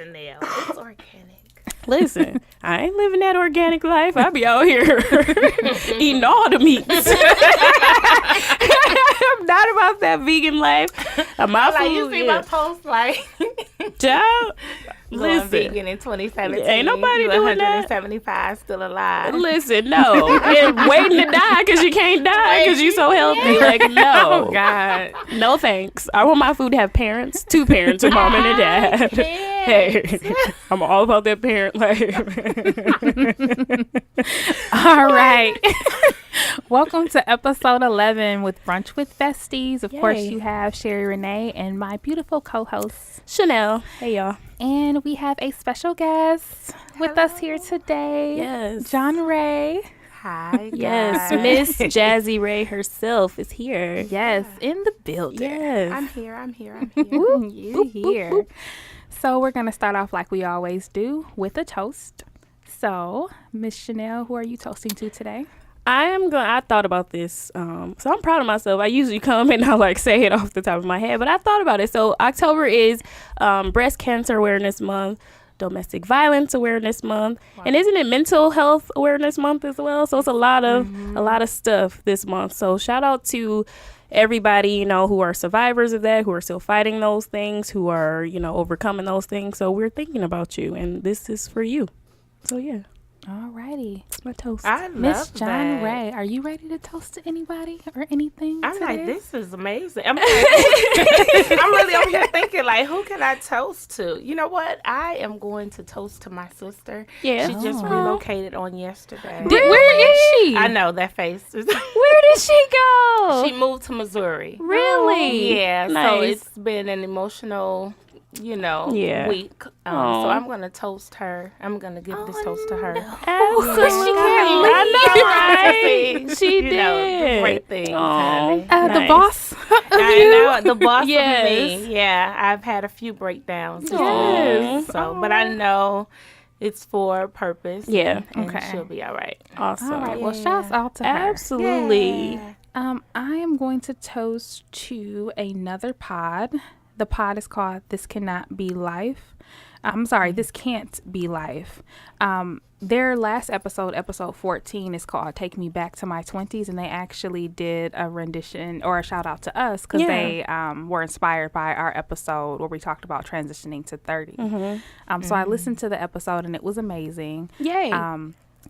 Chanel. It's organic. Listen, I ain't living that organic life. I be out here eating all the meats. I'm not about that vegan life. My Like, food, you see my post, like, child. going Listen, vegan in 2017. ain't nobody you doing that. 175 still alive. Listen, no. And waiting to die because you can't die because you're so healthy. Like, no. Oh, God. No thanks. I want my food to have parents. 2 parents, a mom and a dad. Hey, I'm all about that parent life. All right. Welcome to episode 11 with Brunch with Besties. Of course, you have Sherry Renee and my beautiful co-host, Chanel. Hey, y'all. and we have a special guest with us here today. Yes. JohnRae. Hi, guys. Yes, Miss Jazzy Ray herself is here. Yes, in the building. Yes. I'm here. You here. So we're going to start off like we always do with a toast. So, Miss Chanel, who are you toasting to today? I thought about this, so I'm proud of myself. I usually come and I like say it off the top of my head, but I thought about it. So October is Breast Cancer Awareness Month, Domestic Violence Awareness Month, and isn't it Mental Health Awareness Month as well? So it's a lot of stuff this month. So shout out to everybody, who are survivors of that, who are still fighting those things, who are, overcoming those things. So we're thinking about you, and this is for you. So yeah. Alrighty. It's my toast. I Miss love JohnRae, are you ready to toast to anybody or anything? I'm today? like, this is amazing. I'm really over here thinking, like, who can I toast to? You know what? I am going to toast to my sister. Yeah. She just relocated on yesterday. Where is she? I know that face. Where did she go? She moved to Missouri. Really? Yeah. So Nice. it's been an emotional, Yeah. week. So I'm going to toast her. I'm going to give this toast to her. Absolutely. I know, right? She You did. know, great things, Aw. honey. The Nice. boss of I you? know, the boss Yes. of me. Yeah, I've had a few breakdowns. Yes. So, but I know it's for a purpose. Yeah. And Okay. she'll be all right. Awesome. All right. Well, shouts out to her. Absolutely. Yeah. I am going to toast to another pod. The pod is called This Cannot Be Life. I'm sorry, This Can't Be Life. Their last episode 14, is called Take Me Back to My 20s, and they actually did a rendition or a shout out to us because they were inspired by our episode where we talked about transitioning to 30. So I listened to the episode and it was amazing. Yay.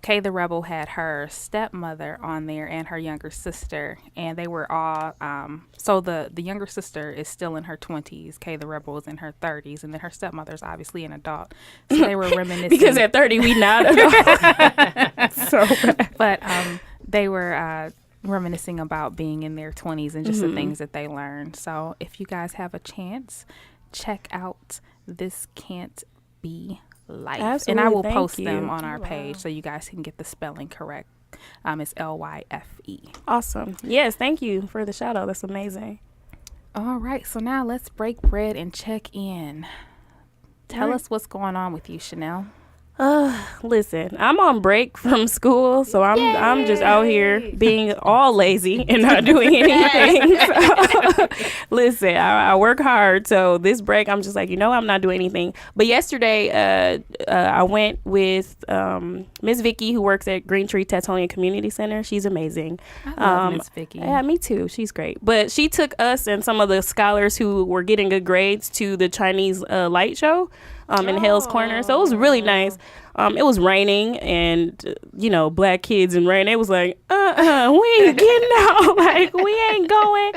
Kay the Rebel had her stepmother on there and her younger sister, and they were all so the younger sister is still in her 20s, Kay the Rebel is in her 30s, and then her stepmother's obviously an adult, so they were reminiscing because at 30 we not but they were reminiscing about being in their 20s and just the things that they learned. So if you guys have a chance, check out This Can't Be Life. Absolutely. And I will Thank post you. them on our page so you guys can get the spelling correct. It's Lyfe. Awesome. Yes, thank you for the shout out. That's amazing. All right, so now let's break bread and check in. Tell us what's going on with you, Chanel. Listen, I'm on break from school, so I'm just out here being all lazy and not doing anything. So, listen, I work hard, so this break I'm just like, I'm not doing anything. But yesterday, I went with Miss Vicky, who works at Green Tree Tatonia Community Center. She's amazing. I love Miss Vicky. Yeah, me too. She's great. But she took us and some of the scholars who were getting good grades to the Chinese light show. In Hale's Corner. So it was really nice. It was raining and, black kids in rain. They was like, we ain't getting out. Like, we ain't going.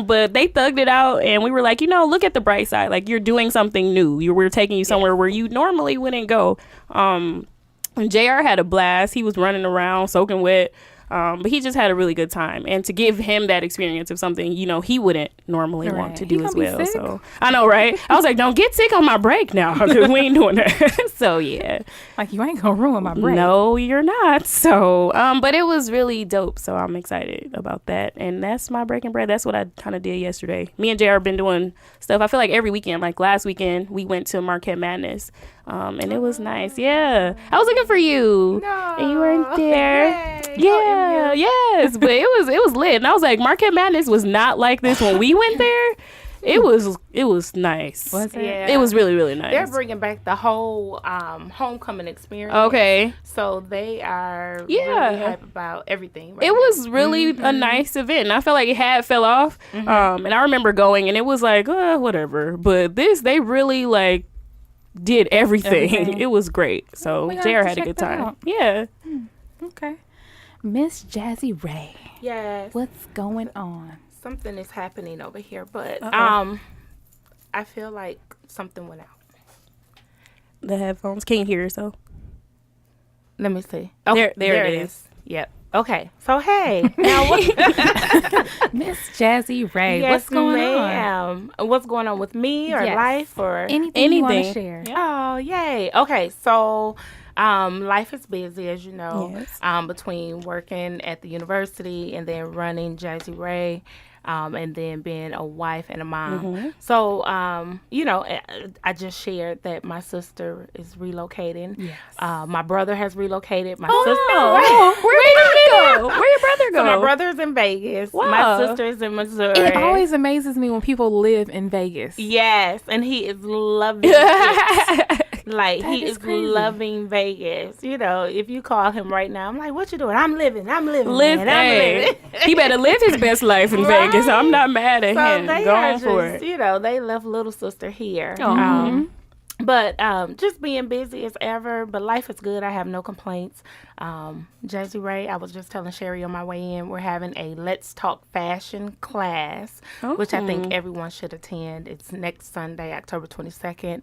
But they thugged it out and we were like, look at the bright side. Like, you're doing something new. We're taking you somewhere where you normally wouldn't go. JR had a blast. He was running around soaking wet. But he just had a really good time. And to give him that experience of something, he wouldn't normally want to do as well. So I know, right? I was like, don't get sick on my break now because we ain't doing that. So, yeah. Like, you ain't going to ruin my break. No, you're not. So, but it was really dope. So I'm excited about that. And that's my breaking bread. That's what I kind of did yesterday. Me and JR have been doing stuff. I feel like every weekend, like last weekend, we went to Marquette Madness. And it was nice. Yeah. I was looking for you. No. And you weren't there. Yay. Yeah. Yes. But it was lit. And I was like, Marquette Madness was not like this when we went there. It was nice. Was it? Yeah. It was really, really nice. They're bringing back the whole homecoming experience. Okay. So they are Yeah. really hype about everything. Right It was really a nice event. And I felt like it had fell off. And I remember going and it was like, whatever. But they really like did everything. It was great. So We gonna JR have to had a check good that time. out. Yeah. Okay. Miss Jazzy Ray, Yes. what's going on? Something is happening over here, but Uh-oh. I feel like something went out. The headphones. Can't hear yourself. Let me see. Oh, There it is. Yep. Okay. So hey, now what? Miss Jazzy Ray, Yes, what's going on? ma'am. What's going on with me or Yes. life or Anything you want to Anything. share? Oh, yay. Okay, so life is busy, as you know, Yes. between working at the university and then running Jazzy Ray, and then being a wife and a mom. So, I just shared that my sister is relocating. Yes. My brother has relocated. My Oh, sister. where did he go? Where your brother go? So my brother's in Vegas. Wow. My sister is in Missouri. It always amazes me when people live in Vegas. Yes, and he is loving it. Like, That he is is crazy. loving Vegas. You know, if you call him right now, I'm like, what you doing? I'm living, man. I'm Hey, living. he better live his best life in Right. Vegas. I'm not mad at So him. they Go are on for just, it. they left little sister here. Aw. But just being busy as ever, but life is good. I have no complaints. Jazzy Ray, I was just telling Sherry on my way in, we're having a Let's Talk Fashion class, which I think everyone should attend. It's next Sunday, October 22nd,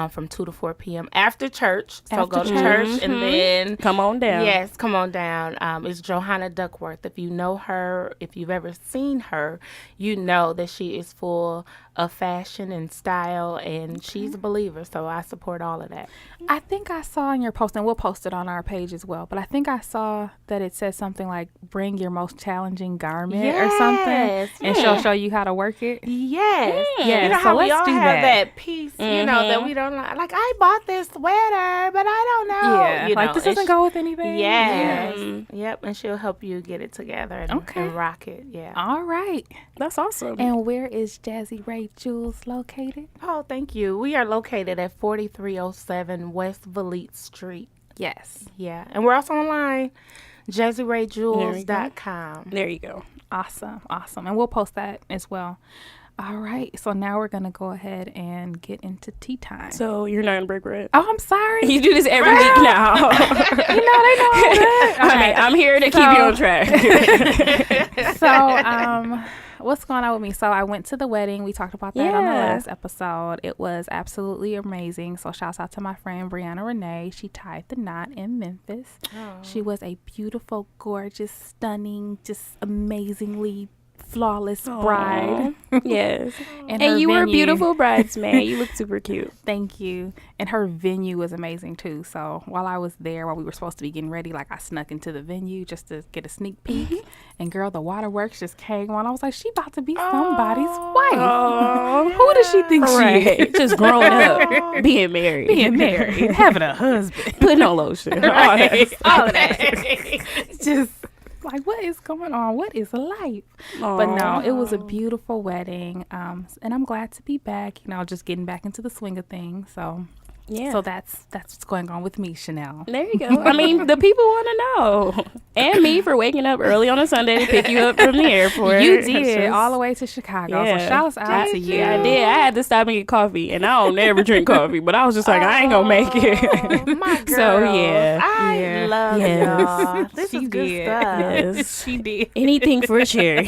from 2 to 4 p.m. after church. So After go to church. church and then... Come on down. Yes, come on down. It's Johanna Duckworth. If you know her, if you've ever seen her, you know that she is full of fashion and style, and she's a believer. So I support all of that. I think I saw in your post, and we'll post it on our page as well, but I think I saw that it says something like, bring your most challenging garment or something, Yes, and she'll show you how to work it. Yes. Yeah, You know so how we let's all do have that. that piece, that we don't like. Like, I bought this sweater, but I don't know. Yeah, You like know, this and doesn't go with anything. Yes. Yeah. Yep. And she'll help you get it together and, Okay. and rock it. Yeah. All right. That's awesome. And where is Jazzy Ray Jules located? Oh, thank you. We are located at 4307 West Valete Street. Yes. Yeah. And we're also online, JazzyRayJules.com. There you go. Awesome. Awesome. And we'll post that as well. All right. So now we're going to go ahead and get into tea time. So you're not gonna break bread. Oh, I'm sorry. You do this every week now. They know that. I mean, I'm here to keep you on track. So, what's going on with me? So I went to the wedding. We talked about that on the Yeah. last episode. It was absolutely amazing. So shouts out to my friend Brianna Renee. She tied the knot in Memphis. She was a beautiful, gorgeous, stunning, just amazingly flawless bride. Yes. And And her you were a venue- beautiful bridesmaid. You look super cute. Thank you. And her venue was amazing too. So while I was there, while we were supposed to be getting ready, like I snuck into the venue just to get a sneak peek. And girl, the waterworks just came on. I was like, she about to be somebody's wife. Oh, Who does she think she right. is? Just growing up, being married, Being married, having a husband. putting on lotion, all that. All of that. Just like, what is going on? What is life? But no, it was a beautiful wedding. And I'm glad to be back, just getting back into the swing of things. So Yeah. So that's what's going on with me, Chanel. There you go. I mean, the people want to know. And me for waking up early on a Sunday to pick you up from the airport. You It's did just- all the way to Chicago. Yeah. So shouts out to you. Yeah, I did. I had to stop and get coffee, and I don't never drink coffee, but I was just like, I ain't gonna make it. Oh, my girls. So, yeah. I Yeah. love Yes. y'all. This She is good did. stuff. Yes. She did. Anything for a cherry.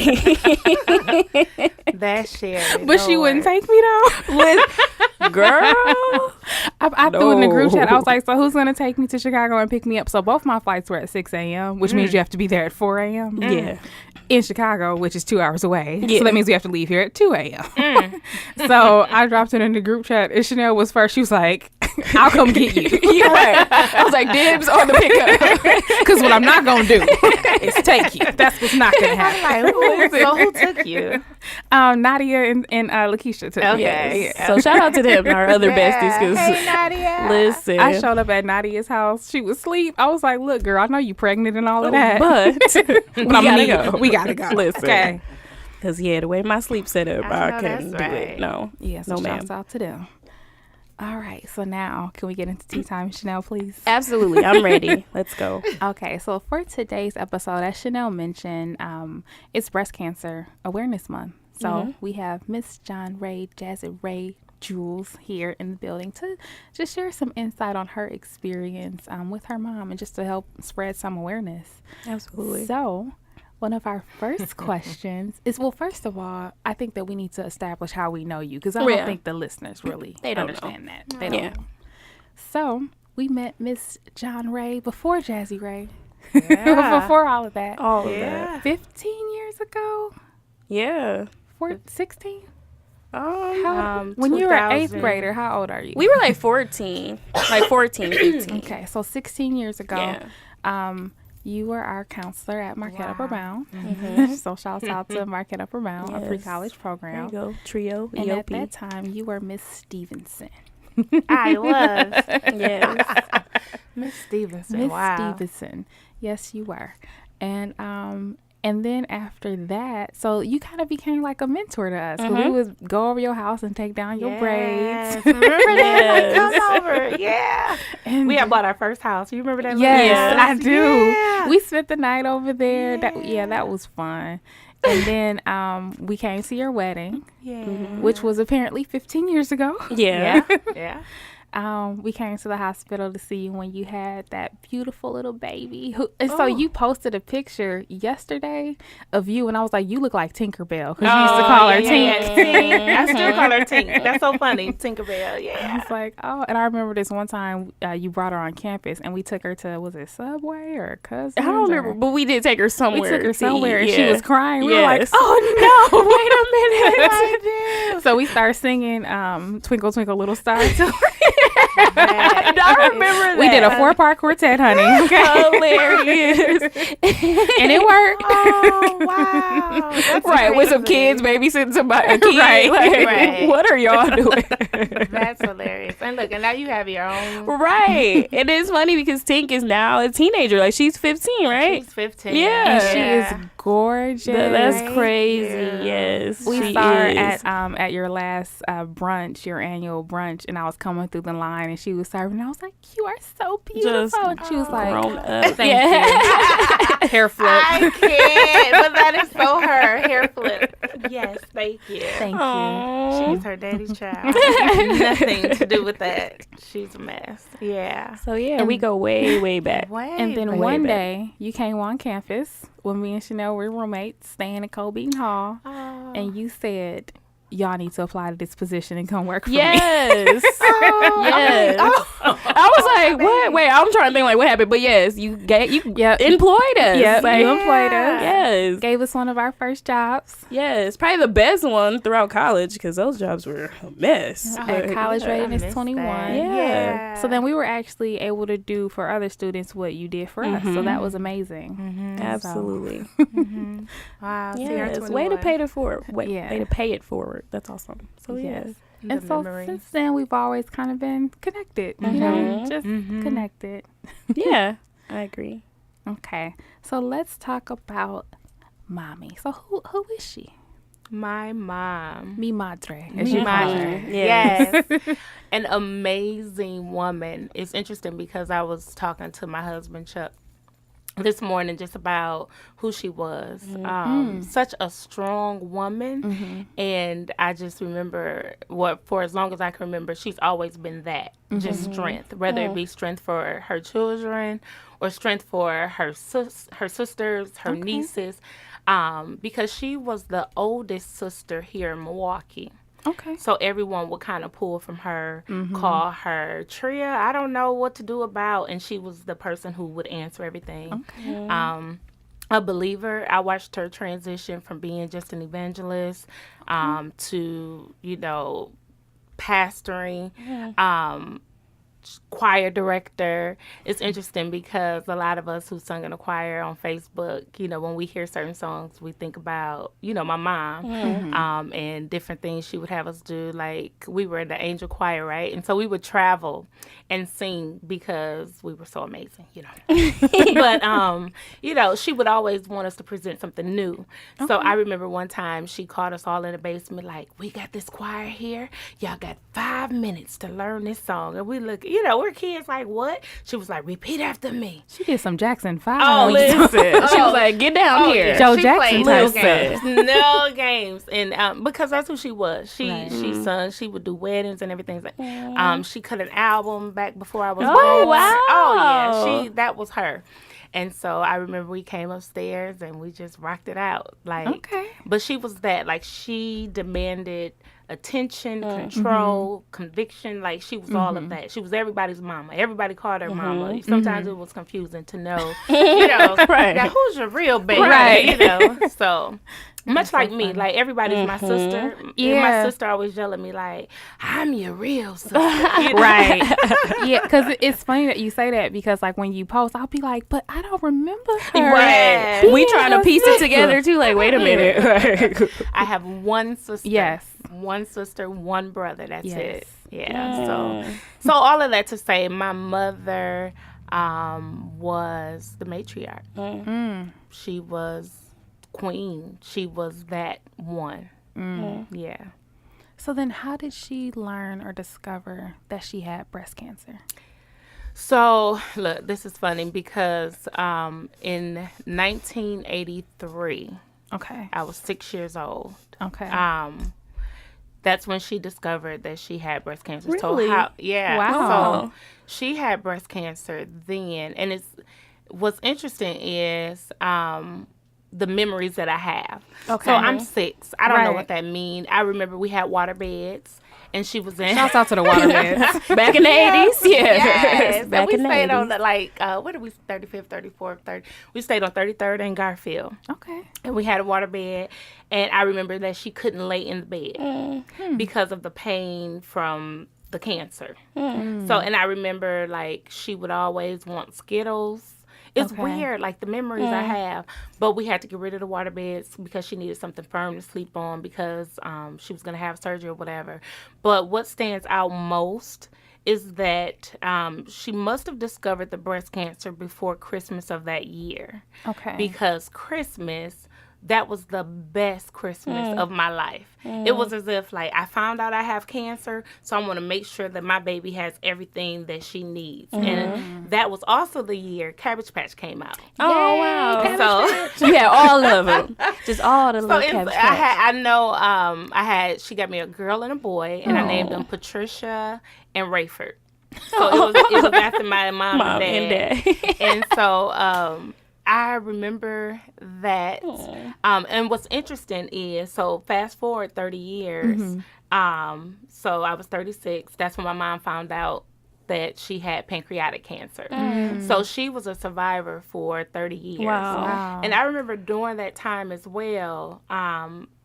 That Sherry. But she wouldn't take me though. Girl. I threw in the group chat. I No. was like, so who's going to take me to Chicago and pick me up? So both my flights were at 6 a.m., which means you have to be there at 4 a.m. Yeah. in Chicago, which is 2 hours away. Yeah. So that means we have to leave here at 2 a.m. So I dropped it in the group chat. And Chanel was first. She was like, I'll come get you. You're right. I was like, dibs on the pickup. Because what I'm not going to do is take you. That's what's not going to happen. Like, who took you? Nadia and Lakeisha took me. Okay. Yeah. So shout out to them, our other besties. Cause Hey, Nadia. listen, I showed up at Nadia's house. She was asleep. I was like, look, girl, I know you pregnant and all of that. but But we gotta go. We got to go. Listen. Okay. Because, the way my sleep set up, I know couldn't do that's it. right. No. Yeah, so No, ma'am. shouts out to them. All right, so now can we get into tea time, Chanel, please? Absolutely. I'm ready. Let's go. Okay, so for today's episode, as Chanel mentioned, it's Breast Cancer Awareness Month. So we have Miss JohnRae, Jazzy Ray, Jules here in the building to just share some insight on her experience with her mom and just to help spread some awareness. Absolutely. So one of our first questions is, well, first of all, I think that we need to establish how we know you, because I don't think the listeners really They don't understand know. that. They don't know. So we met Miss JohnRae before Jazzy Ray. Yeah. Before all of that. All of that. 15 years ago? Yeah. 16? When you were an 8th grader, how old are you? We were like 14. Like 14, 15. Okay, so 16 years ago. Yeah. You were our counselor at Marquette Upper Bound. So shouts out to Marquette Upper Bound, a pre-college program. There you go. Trio, And EOP. at that time, you were Miss Stevenson. I was. Yes. Miss Stevenson. Miss Wow. Stevenson. Yes, you were. And then after that, so you kind of became like a mentor to us. 'Cause we would go over your house and take down your braids. Remember that? Yes. Come over. Yeah. And We had bought our first house. You remember that? yes, little I house? do. Yeah. We spent the night over there. That was fun. And then we came to your wedding, which was apparently 15 years ago. Yeah. Yeah. We came to the hospital to see you when you had that beautiful little baby. And so you posted a picture yesterday of you, and I was like, you look like Tinkerbell, because you used to call her Tink. Tink. I still call her Tink. That's so funny. Tinkerbell. I Yeah. was like, oh, and I remember this one time you brought her on campus, and we took her to, was it Subway or Cousins? I don't remember, but we did take her somewhere. We took her to somewhere, and eat. she Yeah. was crying. We were like, Yes. oh no, wait a minute. I do. So we started singing Twinkle Twinkle Little Star. I remember that. We did a 4-part quartet, honey. Okay. Hilarious. And it worked. Oh, wow. That's Right, with some crazy. kids babysitting somebody. A kid. Right. Like, Right. what are y'all doing? That's hilarious. And look, and now you have your own. Right. It is funny because Tink is now a teenager. Like, she's 15, right? She's 15. Yeah. And she is gorgeous. That's Right. crazy. Yeah. Yes. We she saw her is. at your last brunch, your annual brunch, and I was coming through the line, and she was serving. And I was like, "You are so beautiful." Just And she was like, grown up. "Thank you." Hair flip. I can't, but that is so her. Hair flip. Yes, thank you. Thank you. Aw. She's her daddy's child. Nothing to do with that. She's a mess. Yeah. So, yeah, we go way, way back. And then way one back. day, you came on campus when me and Chanel were roommates, staying in Cole Beaton Hall, and you said, y'all need to apply to this position and come work for me. Yes. Yes. I was like, what? Wait, I'm trying to think like what happened. But yes, you employed us. Yep, Like, you employed us. Yes. Gave us one of our first jobs. Yes. Probably the best one throughout college because those jobs were a mess. At But, college yeah. rating is missed 21. that. Yeah. So then we were actually able to do for other students what you did for us. So that was amazing. Absolutely. Wow. see, Yes. her Way to 21. pay it forward. Yeah. Way to pay it forward. That's awesome. So Yes. yes. And The so memories. since then, we've always kind of been connected, you know, just connected. Yeah. I agree. Okay. So let's talk about mommy. So who is she? My mom. Mi madre. Mi As you call madre. her. Yes. An amazing woman. It's interesting because I was talking to my husband, Chuck, this morning just about who she was. Such a strong woman. And I just remember, for as long as I can remember, she's always been that. Just strength, whether it be strength for her children or strength for her sisters, her nieces. Because she was the oldest sister here in Milwaukee. Okay. So everyone would kind of pull from her, call her Tria. I don't know what to do about. And she was the person who would answer everything. Okay. A believer. I watched her transition from being just an evangelist to, pastoring. choir director. It's interesting because a lot of us who sung in a choir on Facebook, when we hear certain songs, we think about, my mom and different things she would have us do. Like we were in the angel choir, right? And so we would travel and sing because we were so amazing, But, she would always want us to present something new. Okay. So I remember one time she called us all in the basement like, we got this choir here. Y'all got 5 minutes to learn this song. And we look, we're kids like, what? She was like, repeat after me. She did some Jackson 5. Oh, listen. She was like, get down here. Yeah. Joe she Jackson played type games. No games. And because that's who she was. She sung. She would do weddings and everything. She cut an album back before I was born. Oh, wow. Oh, yeah. That was her. And so I remember we came upstairs and we just rocked it out. Okay. But she was that. Like, she demanded attention, control, conviction. Like, she was all of that. She was everybody's mama. Everybody called her mama. Sometimes it was confusing to know, right. now, who's your real baby? Right. So... Much like me, like everybody's my sister. Yeah. My sister always yell at me like, I'm your real sister. Right. Yeah, because it's funny that you say that because like when you post, I'll be like, but I don't remember her. Right. We trying to piece it together too. Like, wait a minute. I have one sister. Yes. One sister, one brother. That's it. Yeah. So all of that to say, my mother was the matriarch. She was queen. She was that one. Yeah. So then how did she learn or discover that she had breast cancer? So look, this is funny because in 1983, I was 6 years old. That's when she discovered that she had breast cancer. Really? Wow. So she had breast cancer then, and what's interesting is the memories that I have. So I'm 6. I don't know what that means. I remember we had water beds, and she was in. Shouts out to the water beds. Back in the 80s? Yes. Back in the 80s. We stayed on what did we, 35th, 34th, 30th? We stayed on 33rd and Garfield. Okay. And we had a water bed, and I remember that she couldn't lay in the bed because of the pain from the cancer. So, and I remember, like, she would always want Skittles. It's weird, like the memories I have. But we had to get rid of the water beds because she needed something firm to sleep on because she was going to have surgery or whatever. But what stands out most is that she must have discovered the breast cancer before Christmas of that year. Because Christmas, that was the best Christmas of my life. It was as if, like, I found out I have cancer, so I want to make sure that my baby has everything that she needs. And that was also the year Cabbage Patch came out. Oh, wow. So you had all of them. Just all the little Cabbage Patch. She got me a girl and a boy, and I named them Patricia and Rayford. So it was after my mom and dad. And so... I remember that. And what's interesting is, so fast forward 30 years. So I was 36. That's when my mom found out that she had pancreatic cancer. So she was a survivor for 30 years. Wow. And I remember during that time as well,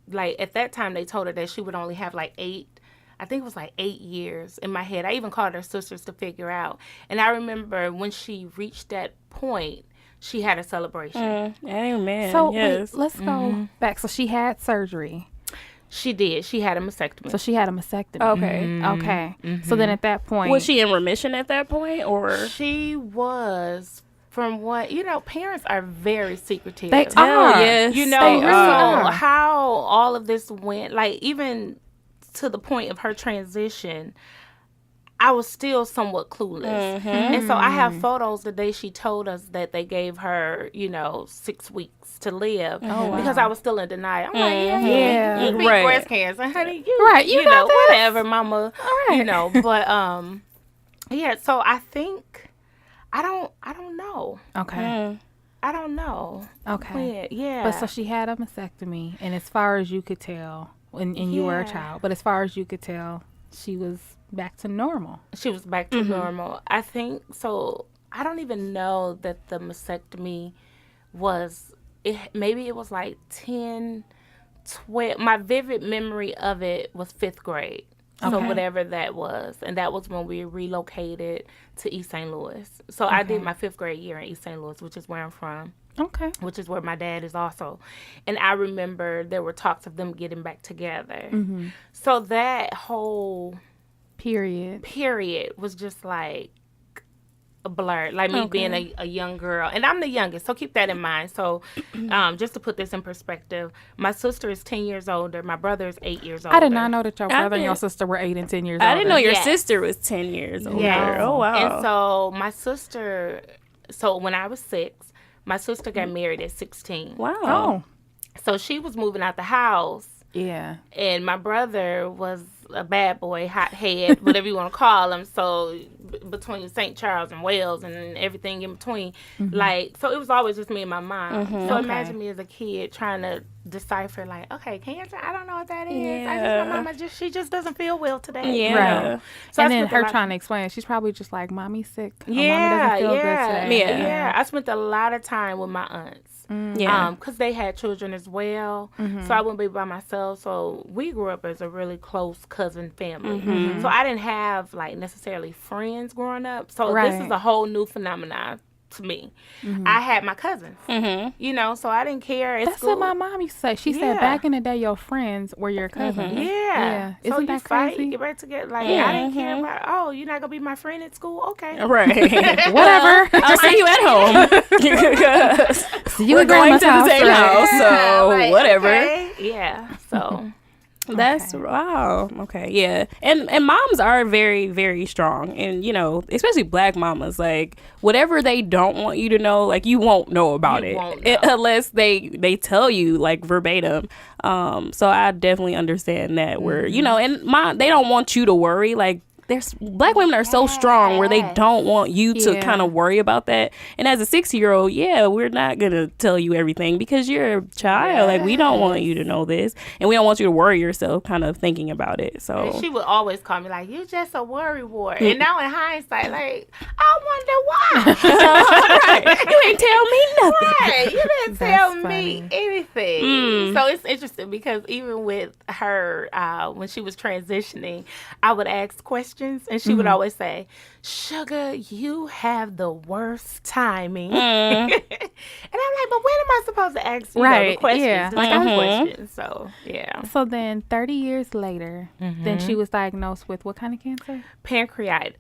like at that time they told her that she would only have like 8 years in my head. I even called her sisters to figure out. And I remember when she reached that point, she had a celebration. Amen. So yes. wait, let's go back. So she had surgery. She did. She had a mastectomy. So she had a mastectomy. Okay. So then at that point, was she in remission at that point, or she was? From what parents are very secretive. They are. Yes. So how all of this went, like even to the point of her transition, I was still somewhat clueless. And so I have photos the day she told us that they gave her, 6 weeks to live because I was still in denial. I'm like, you beat breast cancer, honey. You know whatever, mama. But so I think I don't know. Okay. I don't know. Okay. Yeah. But so she had a mastectomy, and as far as you could tell, and you were a child, but as far as you could tell, she was back to normal. She was back to normal. I think so. I don't even know that the mastectomy was, maybe it was like 10, 12. My vivid memory of it was 5th grade. So whatever that was. And that was when we relocated to East St. Louis. So I did my 5th grade year in East St. Louis, which is where I'm from. Okay. Which is where my dad is also. And I remember there were talks of them getting back together. So that whole period was just like a blur, like me being a young girl, and I'm the youngest, so keep that in mind. So just to put this in perspective, my sister is 10 years older, my brother is 8 years older. I did not know that your brother and your sister were 8 and 10 years older. I didn't know your sister was 10 years older. Oh, wow. And so my sister, when I was 6, my sister got married at 16. Wow. So she was moving out the house. Yeah. And my brother was a bad boy, hothead, whatever you want to call him. So between St. Charles and Wales and everything in between, so it was always just me and my mom. So imagine me as a kid trying to decipher, like, okay, cancer, I don't know what that is. Yeah. I just, my mama she just doesn't feel well today. Yeah. Right. So and then her trying to explain, she's probably just like, mommy's sick. Mommy doesn't feel good today. Yeah. I spent a lot of time with my aunts. Because they had children as well, so I wouldn't be by myself. So we grew up as a really close cousin family. So I didn't have like necessarily friends growing up. So this is a whole new phenomenon to me. I had my cousins, you know, so I didn't care at That's school. what my mom used to say. She said back in the day, your friends were your cousins. Yeah. So Isn't you that fight, crazy? you get back together. Like, I didn't care about, oh, you're not going to be my friend at school? Okay. Right. Whatever. I'll see you at home. See you We're at going to grandma's the same house, so like, whatever. Okay. Yeah. So... That's wow. Okay, yeah. And moms are very, very strong. And, you know, especially black mamas, like, whatever they don't want you to know, like, you won't know about it unless they tell you, like, verbatim. So I definitely understand that where, you know, and they don't want you to worry. Like, black women are so strong where they don't want you to kind of worry about that. And as a 6-year-old, we're not going to tell you everything because you're a child. Like, we don't want you to know this. And we don't want you to worry yourself kind of thinking about it. So and she would always call me like, you just a worry wart. And now in hindsight, like, I wonder why. right. You ain't tell me nothing. Right. You didn't tell me anything. So it's interesting because even with her, when she was transitioning, I would ask questions. And she would always say, Sugar, you have the worst timing. And I'm like, but when am I supposed to ask you the questions? Questions. So, yeah. So then 30 years later, then she was diagnosed with what kind of cancer? Pancreatic.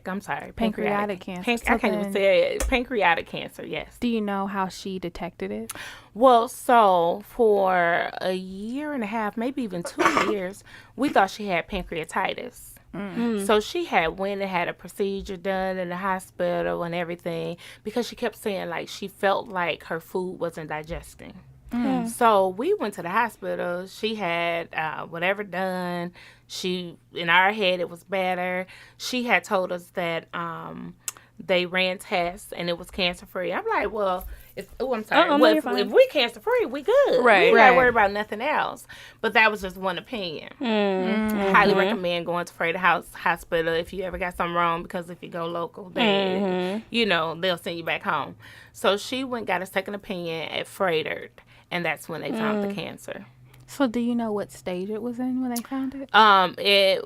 I'm sorry. Pancreatic cancer. I can't even say it. Pancreatic cancer, yes. Do you know how she detected it? Well, so for a year and a half, maybe even 2 years, we thought she had pancreatitis. So she went and had a procedure done in the hospital and everything because she kept saying like she felt like her food wasn't digesting. So we went to the hospital. She had whatever done. In our head it was better. She had told us that they ran tests and it was cancer free. I'm like, well, if we cancer free, we good. Right. We not worry about nothing else. But that was just one opinion. I highly recommend going to Freighter House Hospital if you ever got something wrong, because if you go local, then you know they'll send you back home. So she got a second opinion at Freighter, and that's when they found the cancer. So do you know what stage it was in when they found it? It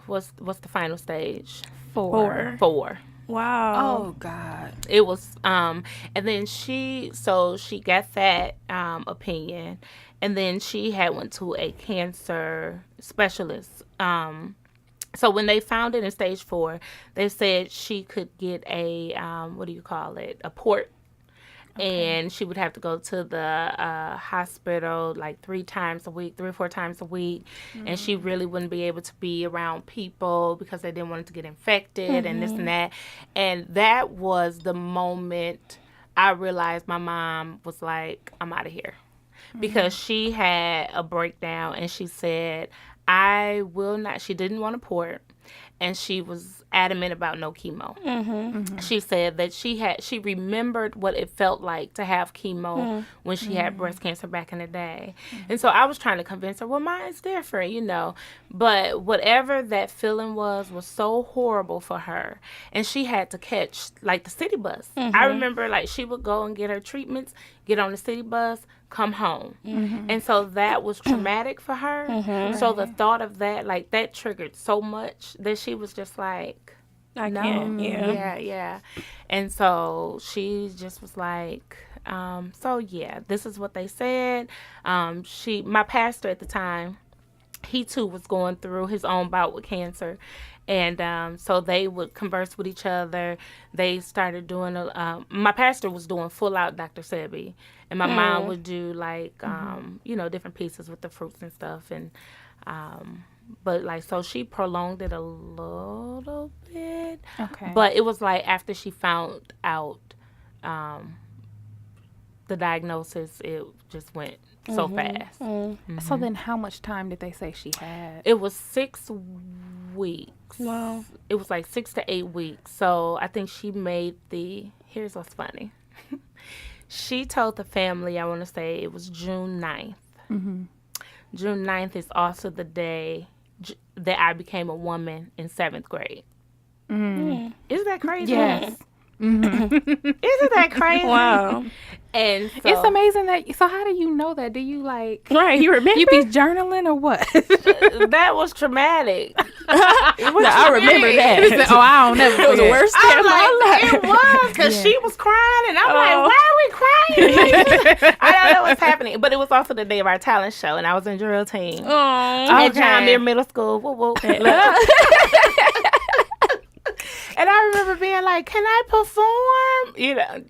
was what's the final stage? 4. 4. Wow. Oh God. It was and then she got that opinion, and then she went to a cancer specialist. So when they found it in stage 4, they said she could get a a port. And she would have to go to the hospital like 3 or 4 times a week. And she really wouldn't be able to be around people because they didn't want it to get infected and this and that. And that was the moment I realized my mom was like, I'm out of here. Because she had a breakdown and she said, I will not. She didn't want a port. And she was adamant about no chemo. She said that she remembered what it felt like to have chemo when she had breast cancer back in the day. And so I was trying to convince her, well, mine's different, you know. But whatever that feeling was so horrible for her. And she had to catch, like, the city bus. I remember, like, she would go and get her treatments, get on the city bus, come home. And so that was traumatic for her. So the thought of that, like, that triggered so much that she was just like, I no. can't. Yeah. Yeah. And so she just was like, so yeah, this is what they said. My pastor at the time, he too was going through his own bout with cancer. And so they would converse with each other. They started doing, my pastor was doing full out Dr. Sebi. And my mom would do like, different pieces with the fruits and stuff. And, but like, so she prolonged it a little bit. Okay. But it was like after she found out the diagnosis, it just went so fast. So then how much time did they say she had? It was 6 weeks. Wow. It was like 6 to 8 weeks. So I think she made here's what's funny. She told the family, I want to say it was June 9th. June 9th is also the day that I became a woman in 7th grade. Isn't that crazy? Yes. Isn't that crazy? Wow. And so, It's amazing so how do you know that? Do you like, Right, you remember? you be journaling or what? that was traumatic. I remember that. Oh, I don't never It was the forget. worst day of my life. It was because she was crying, and I'm like, "Why are we crying?" I don't know what's happening, but it was also the day of our talent show, and I was in drill team at John Muir Middle School. Whoop, whoop. And I remember being like, "Can I perform?"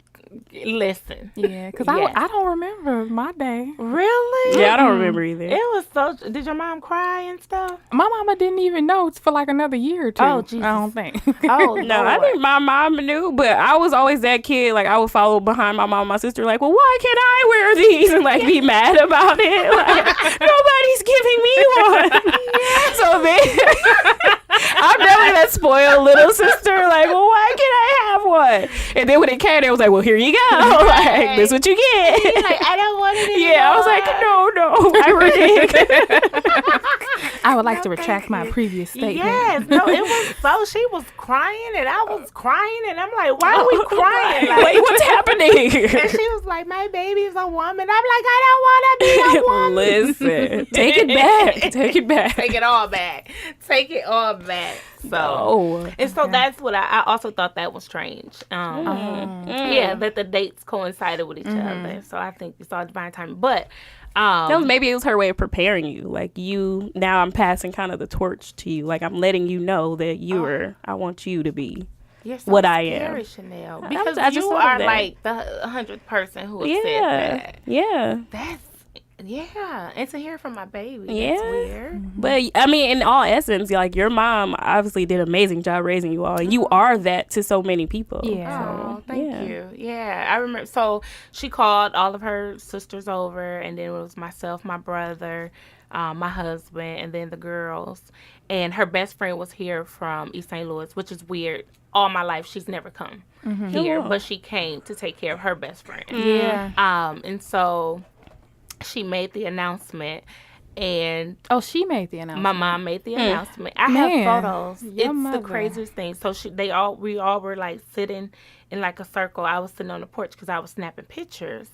Listen. Yeah, because Yes. I don't remember my day. Really? Yeah, I don't remember either. It was so. Did your mom cry and stuff? My mama didn't even know it's for like another year or two. Oh, Jesus. I don't think. Oh No, I think my mom knew, but I was always that kid. Like, I would follow behind my mom and my sister, like, well, why can't I wear these? And, like, be mad about it. Like, nobody's giving me one. So then, I'm definitely that spoiled little sister. Like, well, why can't I have one? And then when it came, it was like, well, here you go. Like, this is what you get. Like, I don't want it anymore. Yeah, I was like, no, I renege. I would like to retract my previous statement. Yes, no, it was so. She was crying and I was crying, and I'm like, why are we crying? Like, Wait, what's happening? and she was like, my baby's a woman. I'm like, I don't want to be a woman. Listen, take it back. Take it back. Take it all back. Take it all back. So, No. and so that's what I also thought that was strange. Yeah, that the dates coincided with each other. So I think it's all divine timing. But Maybe it was her way of preparing you. Like, now I'm passing kind of the torch to you. Like, I'm letting you know that I want you to be you're so what I scary, am. Chanel, I because just you thought are of that. like the 100th person who has said that. Yeah. That's and to hear from my baby, Yeah. that's weird. But, I mean, in all essence, like, your mom obviously did an amazing job raising you all. And you are that to so many people. Yeah. Oh, thank you. Yeah, I remember. So she called all of her sisters over, and then it was myself, my brother, my husband, and then the girls. And her best friend was here from East St. Louis, which is weird. All my life, she's never come here, Oh. but she came to take care of her best friend. Yeah. And so she made the announcement, and Oh, she made the announcement. my mom made the announcement. I Man, have photos. your It's mother. the craziest thing. So we all were like sitting in like a circle. I was sitting on the porch because I was snapping pictures,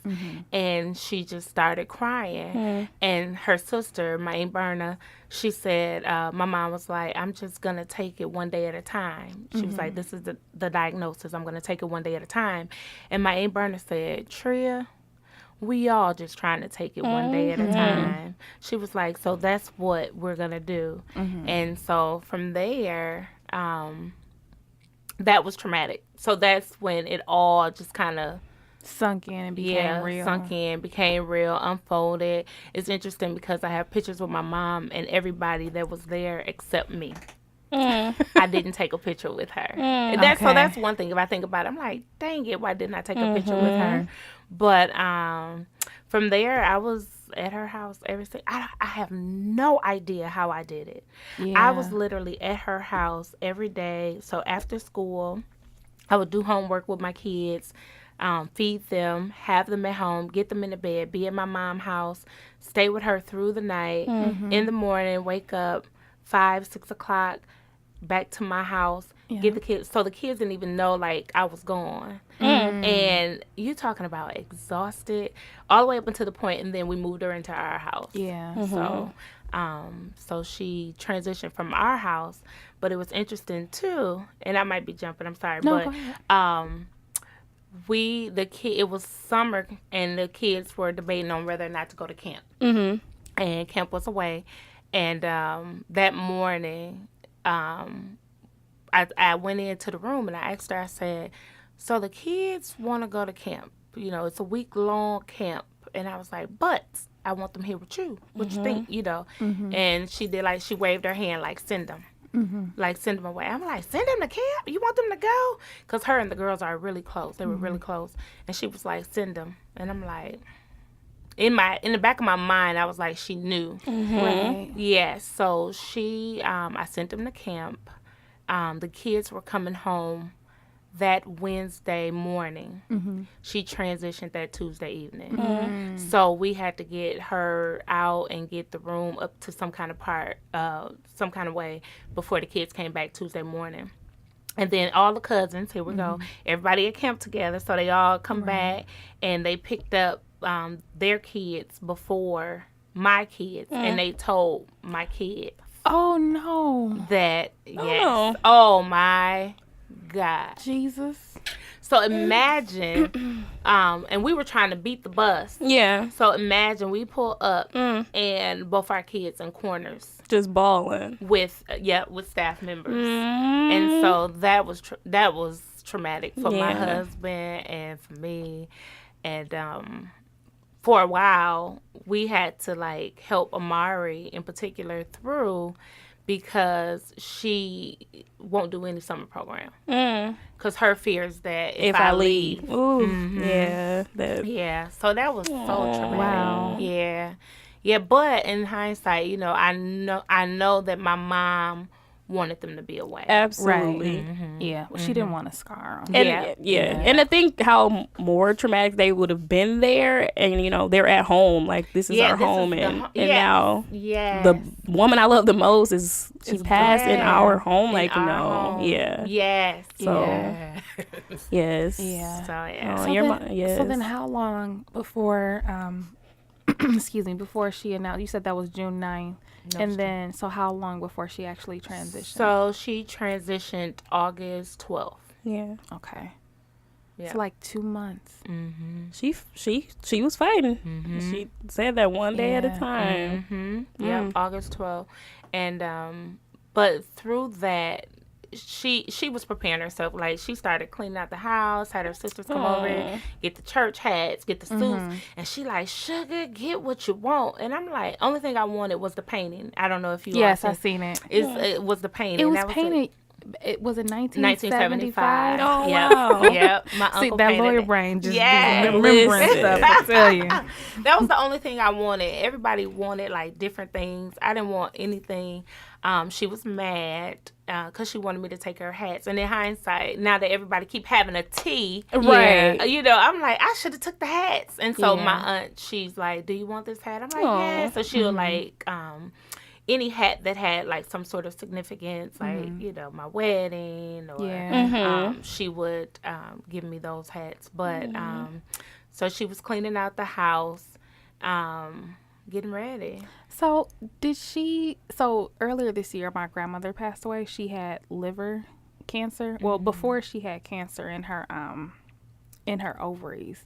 and she just started crying. And her sister, my Aunt Berna, she said, my mom was like, I'm just gonna take it one day at a time. She was like, this is the diagnosis. I'm gonna take it one day at a time. And my Aunt Berna said, Tria, we all just trying to take it one day at a time. She was like, so that's what we're going to do. And so from there, that was traumatic. So that's when it all just kind of Sunk in and became real. sunk in, became real, unfolded. It's interesting because I have pictures with my mom and everybody that was there except me. I didn't take a picture with her. And So Okay. that's one thing. If I think about it, I'm like, dang it, why didn't I take a picture with her? But from there, I was at her house every single. I have no idea how I did it. I was literally at her house every day. So after school, I would do homework with my kids, feed them, have them at home, get them in the bed, be at my mom's house, stay with her through the night. In the morning, wake up 5, 6 o'clock, back to my house, Yeah. get the kids. So the kids didn't even know, like, I was gone. And you talking about exhausted all the way up until the point, and then we moved her into our house. Yeah. So she transitioned from our house, but it was interesting too. And I might be jumping. I'm sorry, No, but go ahead. it was summer, and the kids were debating on whether or not to go to camp. And camp was away, and that morning, I went into the room and I asked her. I said, "So the kids want to go to camp? You know, it's a week-long camp." And I was like, "But I want them here with you. What you think?" You know. And she did, like, she waved her hand like, "Send them." Like, send them away. I'm like, "Send them to camp? You want them to go?" Because her and the girls are really close. They were really close. And she was like, "Send them." And I'm like, in the back of my mind, I was like, she knew. Right. Yeah. So I sent them to camp. The kids were coming home that Wednesday morning. She transitioned that Tuesday evening. So we had to get her out and get the room up to some kind of way before the kids came back Tuesday morning. And then all the cousins, here we go, everybody at camp together. So they all come back, and they picked up their kids before my kids, and they told my kid Oh no. that, yes, no. oh my God. Jesus. So imagine, and we were trying to beat the bus. Yeah. So imagine we pull up and both our kids in corners Just balling. with staff members, and so that was traumatic for my Yeah. husband and for me, and for a while we had to, like, help Amari in particular through, because she won't do any summer program because her fear is that if I leave. Ooh. Yeah. Yeah, so that was so traumatic. Wow. Yeah, but in hindsight, you know, I know that my mom wanted them to be away. Absolutely. Yeah. Well, she didn't want a scar on. And Yeah. and I think how more traumatic they would have been there, and you know they're at home, like this is our home, and now the woman I love the most is passed in our home, like home. Yes. So Yeah. yes, Yeah. So yeah. Yes. So then how long before, excuse me, before she announced, you said that was June 9th. And then, so how long before she actually transitioned? So she transitioned August 12th. Yeah. Okay. Yeah. It's like 2 months. She was fighting. She said that one day at a time. Yeah, August 12th. And but through that, she was preparing herself. Like, she started cleaning out the house, had her sisters come over, get the church hats, get the suits, and she like, "Sugar, get what you want." And I'm like, only thing I wanted was the painting. I don't know if you Yes, all I seen it. It was the painting. It was That painted. It was in 1975. 1975. Oh, Yep. wow. Yep. My See, uncle that painted lawyer it. brain just Yes. remembering stuff. I tell you. That was the only thing I wanted. Everybody wanted, like, different things. I didn't want anything. She was mad because she wanted me to take her hats. And in hindsight, now that everybody keep having a tea, Right. you know, I'm like, I should have took the hats. And so my aunt, she's like, "Do you want this hat?" I'm like, "Yeah." So she'll like any hat that had like some sort of significance, like, you know, my wedding, or she would give me those hats. But so she was cleaning out the house, getting ready. So so earlier this year, my grandmother passed away. She had liver cancer. Well, before she had cancer in her ovaries,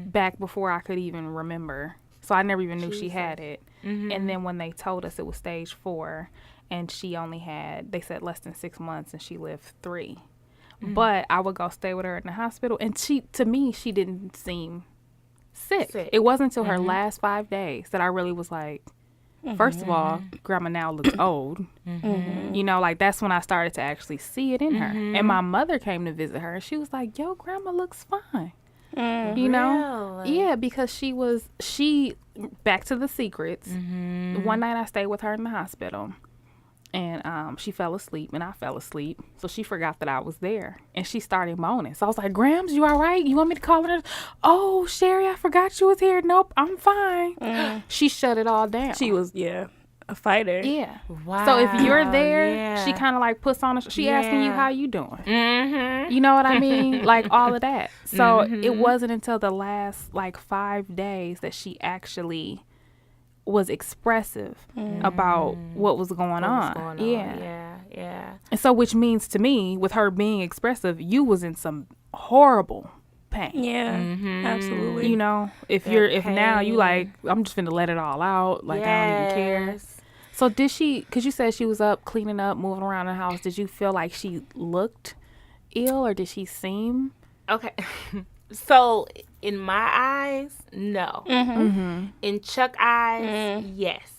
back before I could even remember. So I never even knew she had it. And then when they told us it was stage 4, and she only had, they said, less than 6 months, and she lived 3. But I would go stay with her in the hospital, and to me, she didn't seem sick. It wasn't until her last 5 days that I really was like, first of all, Grandma now looks old. You know, like, that's when I started to actually see it in her. And my mother came to visit her, and she was like, "Yo, Grandma looks fine." You know? Really? Yeah, because she back to the secrets. One night I stayed with her in the hospital, and she fell asleep, and I fell asleep. So she forgot that I was there, and she started moaning. So I was like, "Grams, you all right? You want me to call her?" "Oh, Sherry, I forgot you was here." "Nope, I'm fine." She shut it all down. She was a fighter. Yeah. Wow. So if you're there, yeah. she kind of like puts on she asking you Yeah. how you doing. Mm-hmm. You know what I mean? Like all of that. So it Mhm. wasn't until the last like 5 days that she actually was expressive about what was going on. Yeah. And so which means to me, with her being expressive, you was in some horrible pain. Yeah, absolutely. You know, if now you like, I'm just finna let it all out. Like, I don't even care. So did she, because you said she was up cleaning up, moving around the house. Did you feel like she looked ill, or did she seem? Okay. So in my eyes, no. In Chuck's eyes, yes.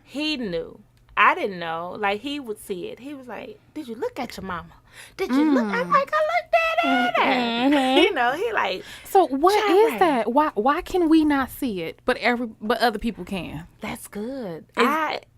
He knew. I didn't know. Like, he would see it. He was like, did you look at your mama? Did you look? I'm like, I looked at her. You know, he like. So what is JohnRae. that? Why can we not see it, but other people can? That's good.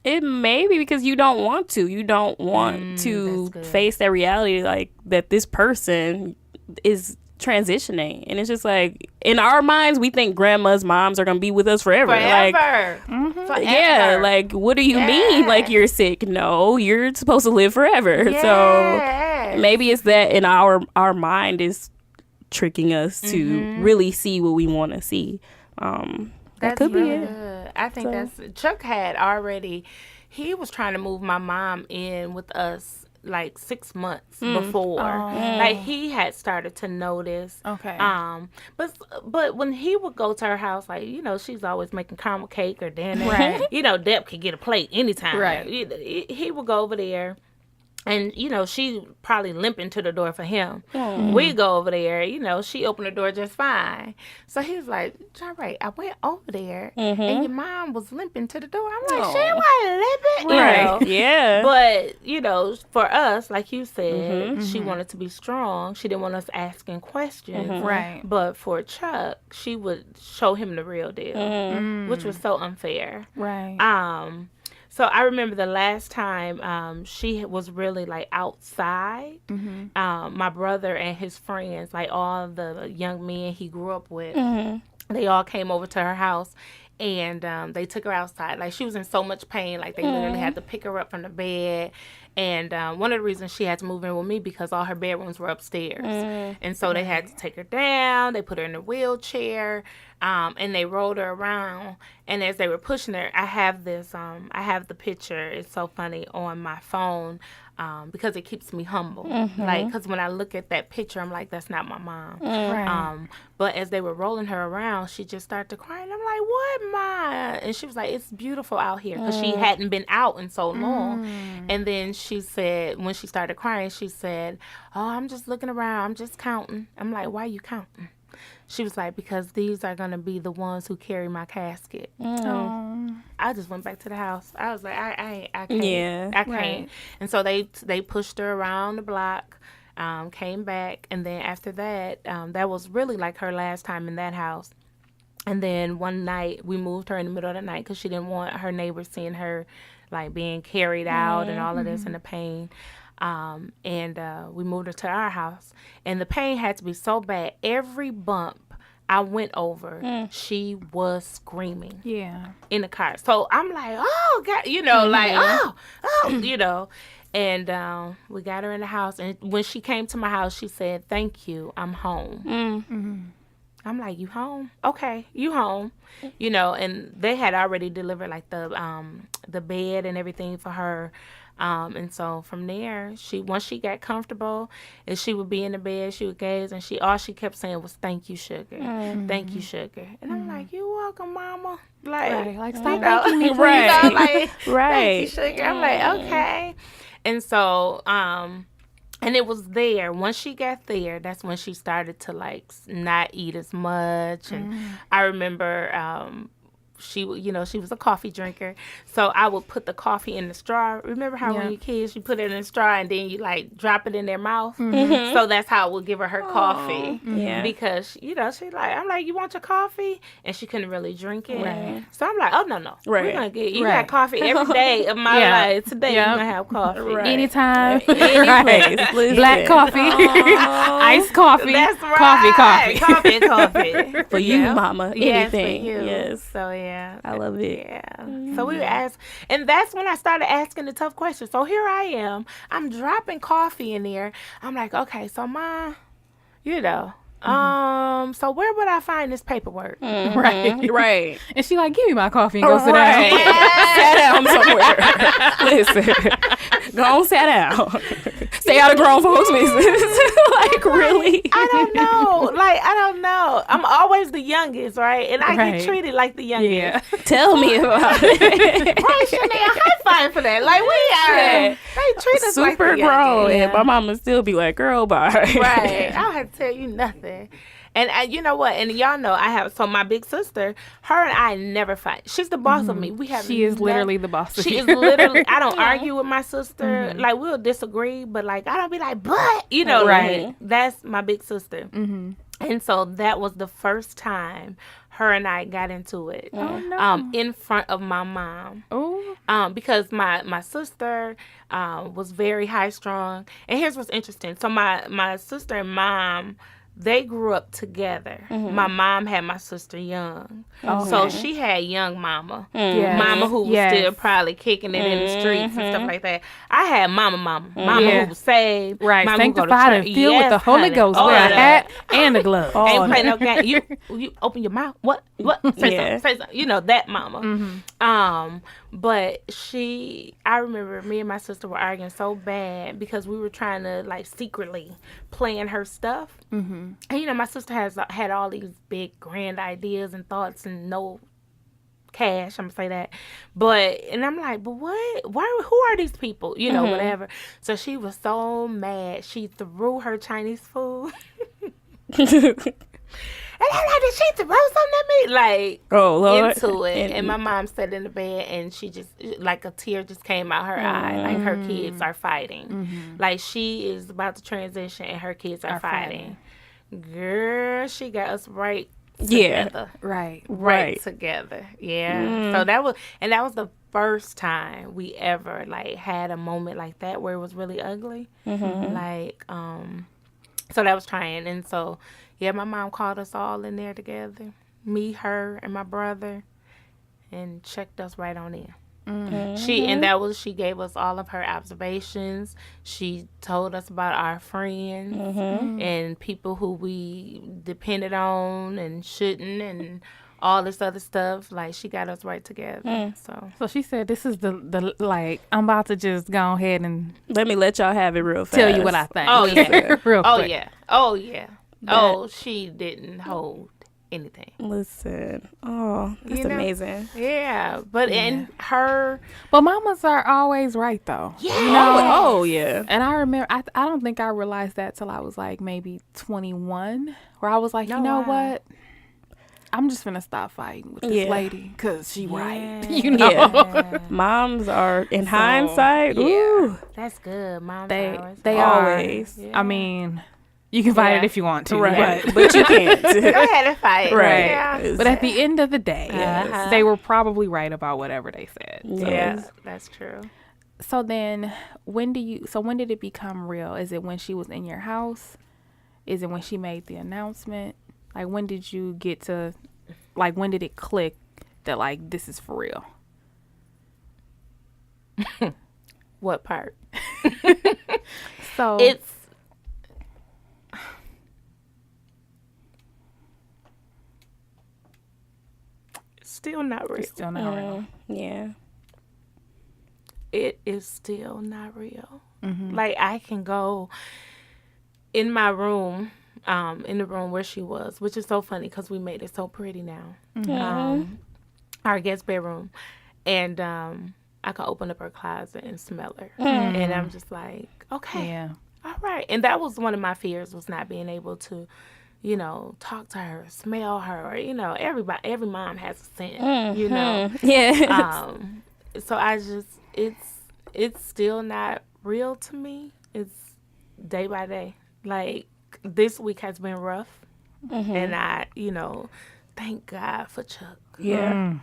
It may be because you don't want to. You don't want to that's good. face that reality, like that this person is transitioning, and it's just like in our minds we think grandma's moms are gonna be with us forever. Like, Forever. yeah, like what do you mean? Like you're sick? No, you're supposed to live forever. So maybe it's that in our mind is tricking us to really see what we want to see. That could be it. Good. I think Chuck had already. He was trying to move my mom in with us like 6 months before. Like he had started to notice. Okay. But when he would go to her house, like, you know, she's always making caramel cake or dinner. Right. You know, Deb could get a plate anytime. Right. He would go over there. And, you know, she probably limping to the door for him. We go over there, you know, she opened the door just fine. So he was like, JohnRae, I went over there and your mom was limping to the door. I'm like, she wasn't limping. You know? Yeah. But, you know, for us, like you said, she wanted to be strong. She didn't want us asking questions. Right. But for Chuck, she would show him the real deal, which was so unfair. Right. So I remember the last time she was really like outside. My brother and his friends, like all the young men he grew up with, they all came over to her house. And they took her outside. Like, she was in so much pain. Like, they literally had to pick her up from the bed. And one of the reasons she had to move in with me because all her bedrooms were upstairs. And so they had to take her down. They put her in a wheelchair. And they rolled her around. And as they were pushing her, I have this, I have the picture. It's so funny on my phone because it keeps me humble. Like, because when I look at that picture, I'm like, that's not my mom. Right. But as they were rolling her around, she just started to cry. And I'm like, what, Ma? And she was like, it's beautiful out here because she hadn't been out in so long. And then she said, when she started crying, she said, oh, I'm just looking around. I'm just counting. I'm like, why are you counting? She was like, because these are going to be the ones who carry my casket. I just went back to the house. I was like, I can't. Yeah. I can't. Right. And so they pushed her around the block, came back. And then after that, that was really like her last time in that house. And then one night, we moved her in the middle of the night because she didn't want her neighbors seeing her like being carried out and all of this and the pain. And we moved her to our house. And the pain had to be so bad. Every bump I went over, she was screaming in the car. So I'm like, oh, God, you know, like, oh, you know. And we got her in the house. And when she came to my house, she said, thank you, I'm home. I'm like, you home? Okay, you home. You know, and they had already delivered like the bed and everything for her. And so from there, once she got comfortable, and she would be in the bed, she would gaze, and all she kept saying was, "Thank you, sugar. Thank you, sugar." And I'm like, "You're welcome, Mama." Like stop thanking me, right? You know, like, Right. Thank you, sugar. I'm like, okay. And so, and it was there. Once she got there, that's when she started to like not eat as much. And I remember she was a coffee drinker, so I would put the coffee in the straw. Remember how when you're kids, you put it in a straw and then you like drop it in their mouth. So that's how I would give her coffee. Yeah. Because she's like, I'm like, you want your coffee? And she couldn't really drink it. Right. So I'm like, oh no, Right. we're gonna get you Right. got coffee every day of my life. Today you're gonna have coffee. Right. Anytime. Right. Black coffee. Iced coffee. That's right. Coffee. Coffee. For you, Mama. Yes, Anything. for you. Yes. So yeah. Yeah. I love it. Yeah. So we were asked, and that's when I started asking the tough questions. So here I am. I'm dropping coffee in there. I'm like, okay, so Ma, you know, so where would I find this paperwork? Right. Right. And she like, give me my coffee and go sit Right. down. Sit down somewhere. Listen. Go on, sit down. Stay out of grown folks' business. Like, really? I don't know. Like, I don't know. I'm always the youngest, right? And I Right. get treated like the youngest. Yeah. Tell me about it. Right, Chanel, high five for that. Like, we are. They treat us like Super the grown. youngest. And my mama still be like, girl, bye. Right. I don't have to tell you nothing. And you know what? And y'all know I have. So my big sister, her and I never fight. She's the boss of me. We have. She is literally the boss of She you. is literally. I don't argue with my sister. Like we'll disagree, but like I don't be like, but you know, Right. like, that's my big sister. And so that was the first time her and I got into it. Oh, no. In front of my mom. Oh. Because my sister was very high strung. And here's what's interesting. So my sister and mom, they grew up together. My mom had my sister young. So she had young mama. Yes. Mama who was Yes. still probably kicking it in the streets and stuff like that. I had mama Yeah. who was saved. Right. Mama who go to Sanctified and church. filled with the Yes, Holy honey. Ghost. All Wear a of that. hat and a glove. Ain't play no game. You open your mouth. What? Say Yeah. something. Say something. You know that mama. But I remember me and my sister were arguing so bad because we were trying to like secretly plan her stuff. And you know my sister had all these big grand ideas and thoughts and no cash. I'm gonna say that, and I'm like, but what? Why? Who are these people? You know, whatever. So she was so mad. She threw her Chinese food. And I'm like, did she throw something at me? Like, Oh, Lord. into it. And my mom sat in the bed and she just, like a tear just came out her eye. Like her kids are fighting. Like she is about to transition and her kids are fighting. Girl, she got us right together. Right. Right together. Yeah. So that was the first time we ever like had a moment like that where it was really ugly. Like, so that was trying. And so, yeah, my mom called us all in there together. Me, her, and my brother. And checked us right on in. She gave us all of her observations. She told us about our friends and people who we depended on and shouldn't and all this other stuff. Like, she got us right together. So she said, this is the like, I'm about to just go ahead and Let me let y'all have it real fast. tell you what I think. Oh, yeah. Real Oh, quick. yeah. Oh, yeah. Oh, she didn't hold anything. Listen. Oh, that's You know? amazing. Yeah. But in her... But mamas are always right, though. Yeah. Oh, yeah. And I remember, I don't think I realized that till I was like maybe 21, where I was like, you know what? I'm just gonna stop fighting with this lady because she right. You know? Yeah. Moms are, in hindsight, ooh, That's good. Mom's They hours. always. I mean, you can fight it if you want to. Right. But, But you can't. Go ahead and fight. Right. Yeah. but at the end of the day, they were probably right about whatever they said. So. Yeah, that's true. So then, when did it become real? Is it when she was in your house? Is it when she made the announcement? Like, when did you get to, like, when did it click that, like, this is for real? What part? So It's still not real. still not real. Yeah. It is still not real. Like, I can go in my room, in the room where she was, which is so funny because we made it so pretty now. Our guest bedroom. And I can open up her closet and smell her. And I'm just like, okay. Yeah. All right. And that was one of my fears, was not being able to, you know, talk to her, smell her, or, you know, every mom has a scent, you know. Yeah. So I just, it's still not real to me. It's day by day. Like, this week has been rough. And I, you know, thank God for Chuck. Yeah.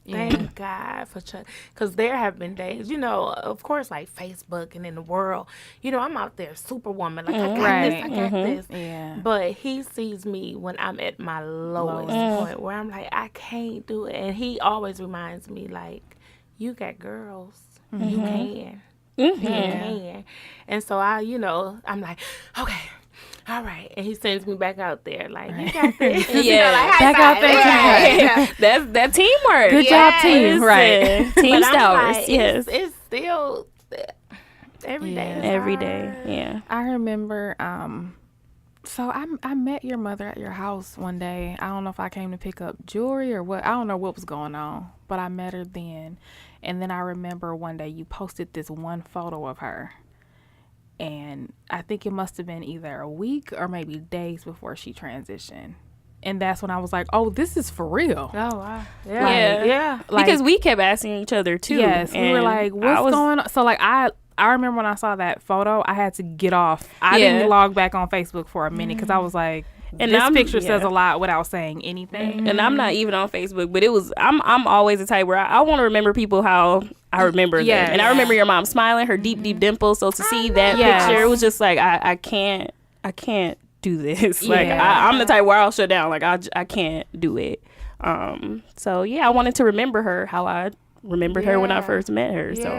Thank God for Chuck. Because there have been days, you know, of course, like Facebook and in the world, you know, I'm out there superwoman. Like, I got this, I got this. Yeah. But he sees me when I'm at my lowest point where I'm like, I can't do it. And he always reminds me, like, you got girls. You can. You can. And so you know, I'm like, okay. All right, and he sends me back out there like, you got this. You know, like, back out there. Yeah. That's teamwork. Good job, team. Right. Team But I'm Stowers. like, Yes. It's still every day. is Every hard. day. Yeah. I remember, so I met your mother at your house one day. I don't know if I came to pick up jewelry or what. I don't know what was going on, but I met her then. And then I remember one day you posted this one photo of her. And I think it must have been either a week or maybe days before she transitioned. And that's when I was like, oh, this is for real. Oh, wow. Yeah. Like, Because we kept asking each other too. yes, we were like, what's going on? So like I remember when I saw that photo, I had to get off. I didn't log back on Facebook for a minute because I was like, and this picture says a lot without saying anything. And I'm not even on Facebook, but I'm always the type where I want to remember people how I remember them. And I remember your mom smiling, her deep dimples. So to see that picture, it was just like, I can't do this. Like I'm the type where I'll shut down. Like I can't do it. So yeah, I wanted to remember her how I remembered her when I first met her. So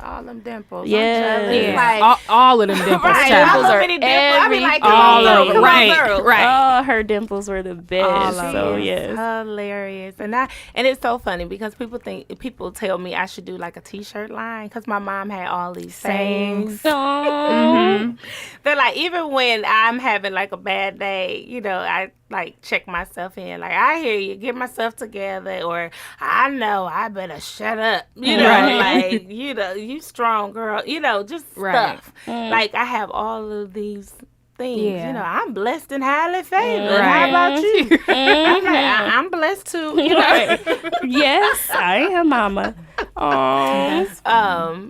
all them dimples. Yeah. Like, all of them dimples. right, child. so many dimples. I be like, all of them. right. Oh, her dimples were the best. She So is yes. hilarious. And it's so funny because people tell me I should do like a t-shirt line because my mom had all these sayings. Oh. They're like, even when I'm having like a bad day, you know, I like check myself in. Like, I hear you, get myself together, or I know I better shut up. You know, like, you know, you strong girl. You know, just stuff. Like, I have all of these things. You know, I'm blessed and highly favored. How about you? I'm like, I'm blessed too. You know. Yes, I am, Mama. Oh.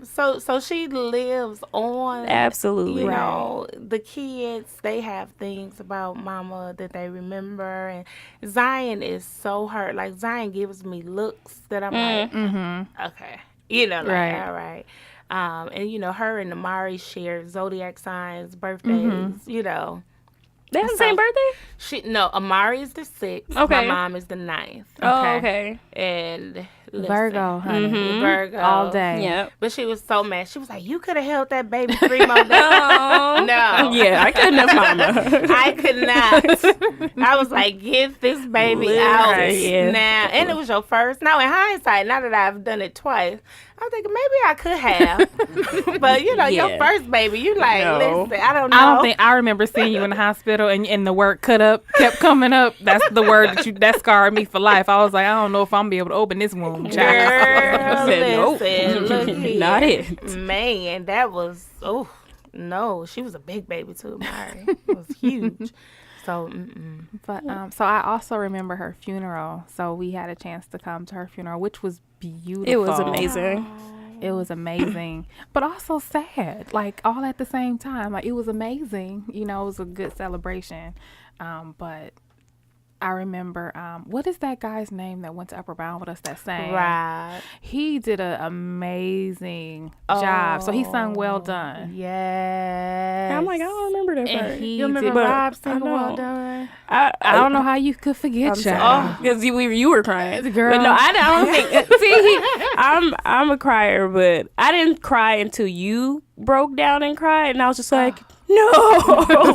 So she lives on. Absolutely. You know, the kids, they have things about Mama that they remember, and Zion is so hurt. Like, Zion gives me looks that I'm like, okay, you know, like, all right. And you know, her and Amari share zodiac signs, birthdays. You know, they have the same birthday. Amari is the 6th. Okay. My mom is the 9th. Oh, okay. And listen, Virgo, honey. Virgo All day. Yep. But she was so mad. She was like, "You could have held that baby 3 more days." No. Yeah, I couldn't have, Mama. I could not. I was like, "Get this baby out now." And it was your first. Now, in hindsight, now that I've done it twice, I'm thinking maybe I could have. But you know, your first baby, you like, listen, I don't know. I remember seeing you in the hospital and the word "cut up" kept coming up. That's the word that scarred me for life. I was like, I don't know if I'm gonna be able to open this womb, child. Girl, Listen, look here. not it. Man, that was no. She was a big baby too, Mari. It was huge. So, But so I also remember her funeral. So we had a chance to come to her funeral, which was beautiful. It was amazing. It was amazing, but also sad, like all at the same time. Like, it was amazing, you know, it was a good celebration. But I remember, what is that guy's name that went to Upper Bound with us that sang? right. He did an amazing job. So he sung "Well Done." Yeah. I'm like, I don't remember that part. And he You remember did, Rob singing I know. "Well Done"? I don't know how you could forget, child. Because you were crying, Girl. But no, I don't think. See, I'm a crier, but I didn't cry until you broke down and cried, and I was just like, no,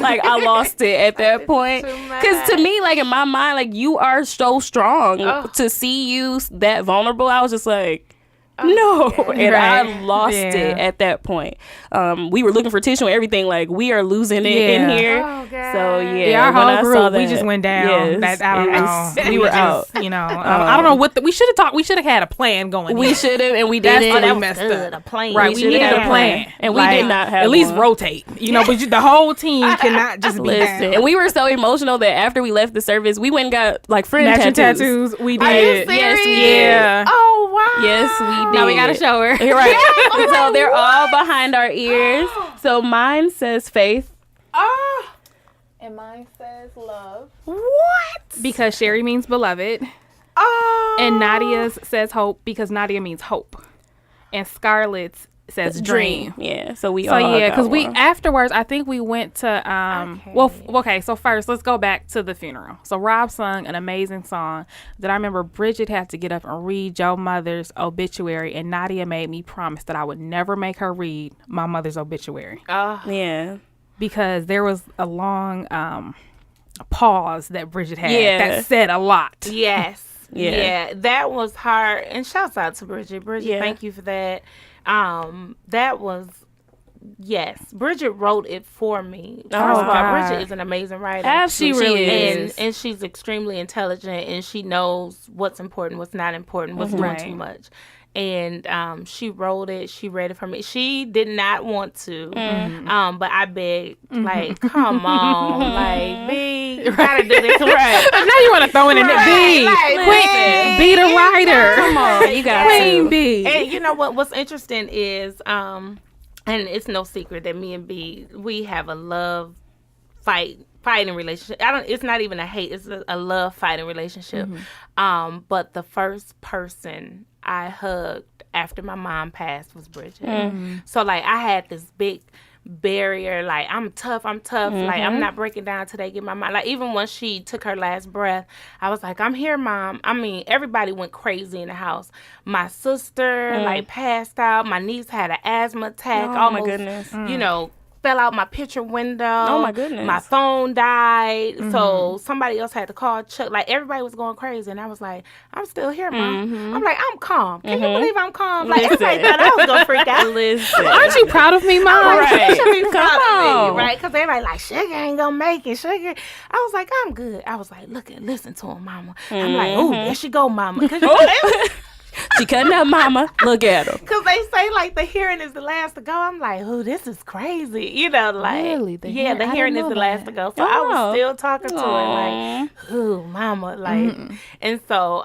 like I lost it at that point. Because to me, like in my mind, like you are so strong. To see you that vulnerable, I was just like, no, and I lost it at that point. We were looking for tissue and everything. Like, we are losing it in here. Oh, God. So Our when whole I group, saw we just went down. yes, I don't know. we were out. You know, I don't know what we should have talked. We should have had a plan going. We should have, and we didn't. That was messed good. up. A plan. Right, we needed a plan, and we did not have at least one. rotate. You know, but the whole team cannot just be Listen, down. and we were so emotional that after we left the service, we went and got like friend Matching tattoos. We Are you did. serious? Yes, we did. Yeah. Oh, wow. Yes, we did. Now we gotta show her. You're right. So they're all behind our ears. So mine says faith. Oh, And mine says love. what? Because Sherry means beloved. Oh. And Nadia's says hope because Nadia means hope. And Scarlett's says dream. Yeah, so we So all yeah, got because we one. afterwards, I think we went to okay. So first, let's go back to the funeral. So Rob sung an amazing song that I remember Bridget had to get up and read Joe mother's obituary, and Nadia made me promise that I would never make her read my mother's obituary. Yeah, because there was a long pause that Bridget had that said a lot. Yes. Yeah, that was hard. And shouts out to Bridget. Bridget, thank you for that. That was, Bridget wrote it for me. First of all, Bridget is an amazing writer. She really is. And she's extremely intelligent, and she knows what's important, what's not important, what's doing too much. And she wrote it. She read it for me. She did not want to, but I begged, like, come on, like, B, you gotta do this right. Now you want to throw it in there, B. Like, B the writer. Come on, you got Queen to. B. And you know what? What's interesting is, and it's no secret that me and B, we have a love fighting relationship. It's not even a hate. It's a love fighting relationship. But the first person I hugged after my mom passed was Bridget. So like I had this big barrier, like I'm tough, like I'm not breaking down till they get my mom. Like even when she took her last breath, I was like, I'm here, Mom. I mean, everybody went crazy in the house. My sister like passed out. My niece had an asthma attack. Almost, my goodness. You know, fell out my picture window. Oh my goodness. My phone died. So somebody else had to call Chuck. Like everybody was going crazy. And I was like, I'm still here, Mom. I'm like, I'm calm. Can you believe I'm calm? Like everybody thought I was going to freak out. Listen. Aren't you proud of me, Mom? Right. You should be proud of on. me, right? Because everybody like, Sugar ain't going to make it. Sugar. I was like, I'm good. I was like, listen to him, Mama. I'm like, ooh, there she go, Mama. She cutting up, Mama. Look at her. Because they say, like, the hearing is the last to go. I'm like, oh, this is crazy. You know, like. Really? The hearing is the last to go. So I was still talking to her, like, ooh, Mama. Like, and so,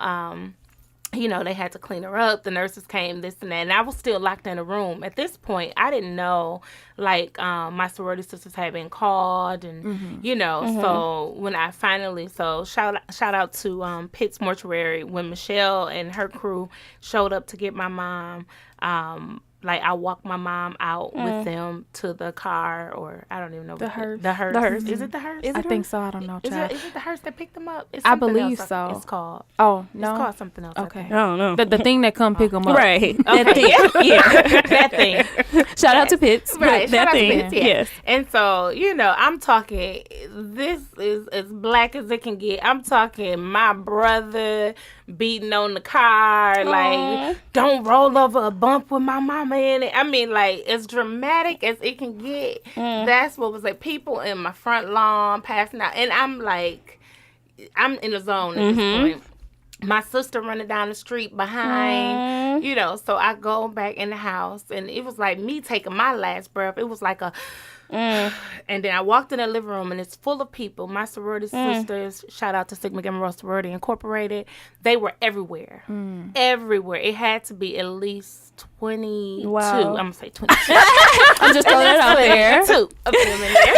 you know, they had to clean her up. The nurses came, this and that. And I was still locked in a room. At this point, I didn't know, like, my sorority sisters had been called. And, you know, so when I finally, shout out to Pitt's Mortuary. When Michelle and her crew showed up to get my mom, like, I walked my mom out with them to the car, or I don't even know. The hearse. The hearse. Is it the hearse? I think so. I don't know. Is it the hearse that picked them up? It's I something believe else. so. It's called. Oh, no. It's called something else. Okay. I don't know. The thing that come pick them up. Right. Okay. That thing. Yeah. That thing. Shout out to Pitts. Right. That Shout out to thing. Pitts, yeah. Yes. And so, you know, I'm talking, this is as black as it can get. I'm talking my brother beating on the car, like, don't roll over a bump with my mama in it. I mean, like, as dramatic as it can get. That's what was like. People in my front lawn passing out. And I'm like, I'm in the zone at this point. My sister running down the street behind, you know, so I go back in the house, and it was like me taking my last breath. It was like a, and then I walked in the living room, and it's full of people. My sorority sisters, shout out to Sigma Gamma Rho Sorority Incorporated, they were everywhere. Everywhere. It had to be at least 22. Wow. I'm going to say 22. I'm just throwing it out there. 2 of them in there.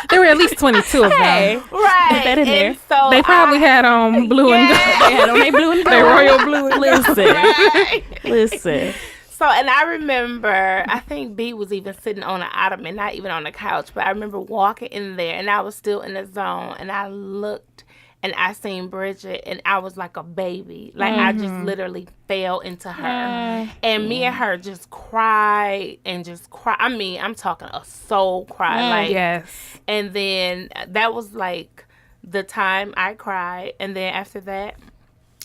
There were at least 22 of them. Right. Put that in there. And so They probably had on blue and gold. They had on their blue and gold. They royal blue and Listen. Right. Listen. So, and I remember, I think B was even sitting on an ottoman, not even on the couch, but I remember walking in there, and I was still in the zone, and I looked, and I seen Bridget, and I was like a baby. Like, I just literally fell into her. And me and her just cried and just cried. I mean, I'm talking a soul cry. Like, Yes. and then that was like the time I cried. And then after that,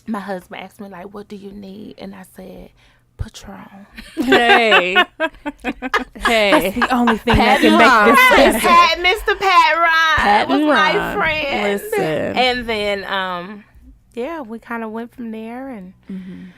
my husband asked me, like, what do you need? And I said, Patron. Hey. Hey. The only thing Pat that can make this Pat, Mr. Pat Ron Pat was my Ron. friend. Listen. And then, yeah, we kind of went from there and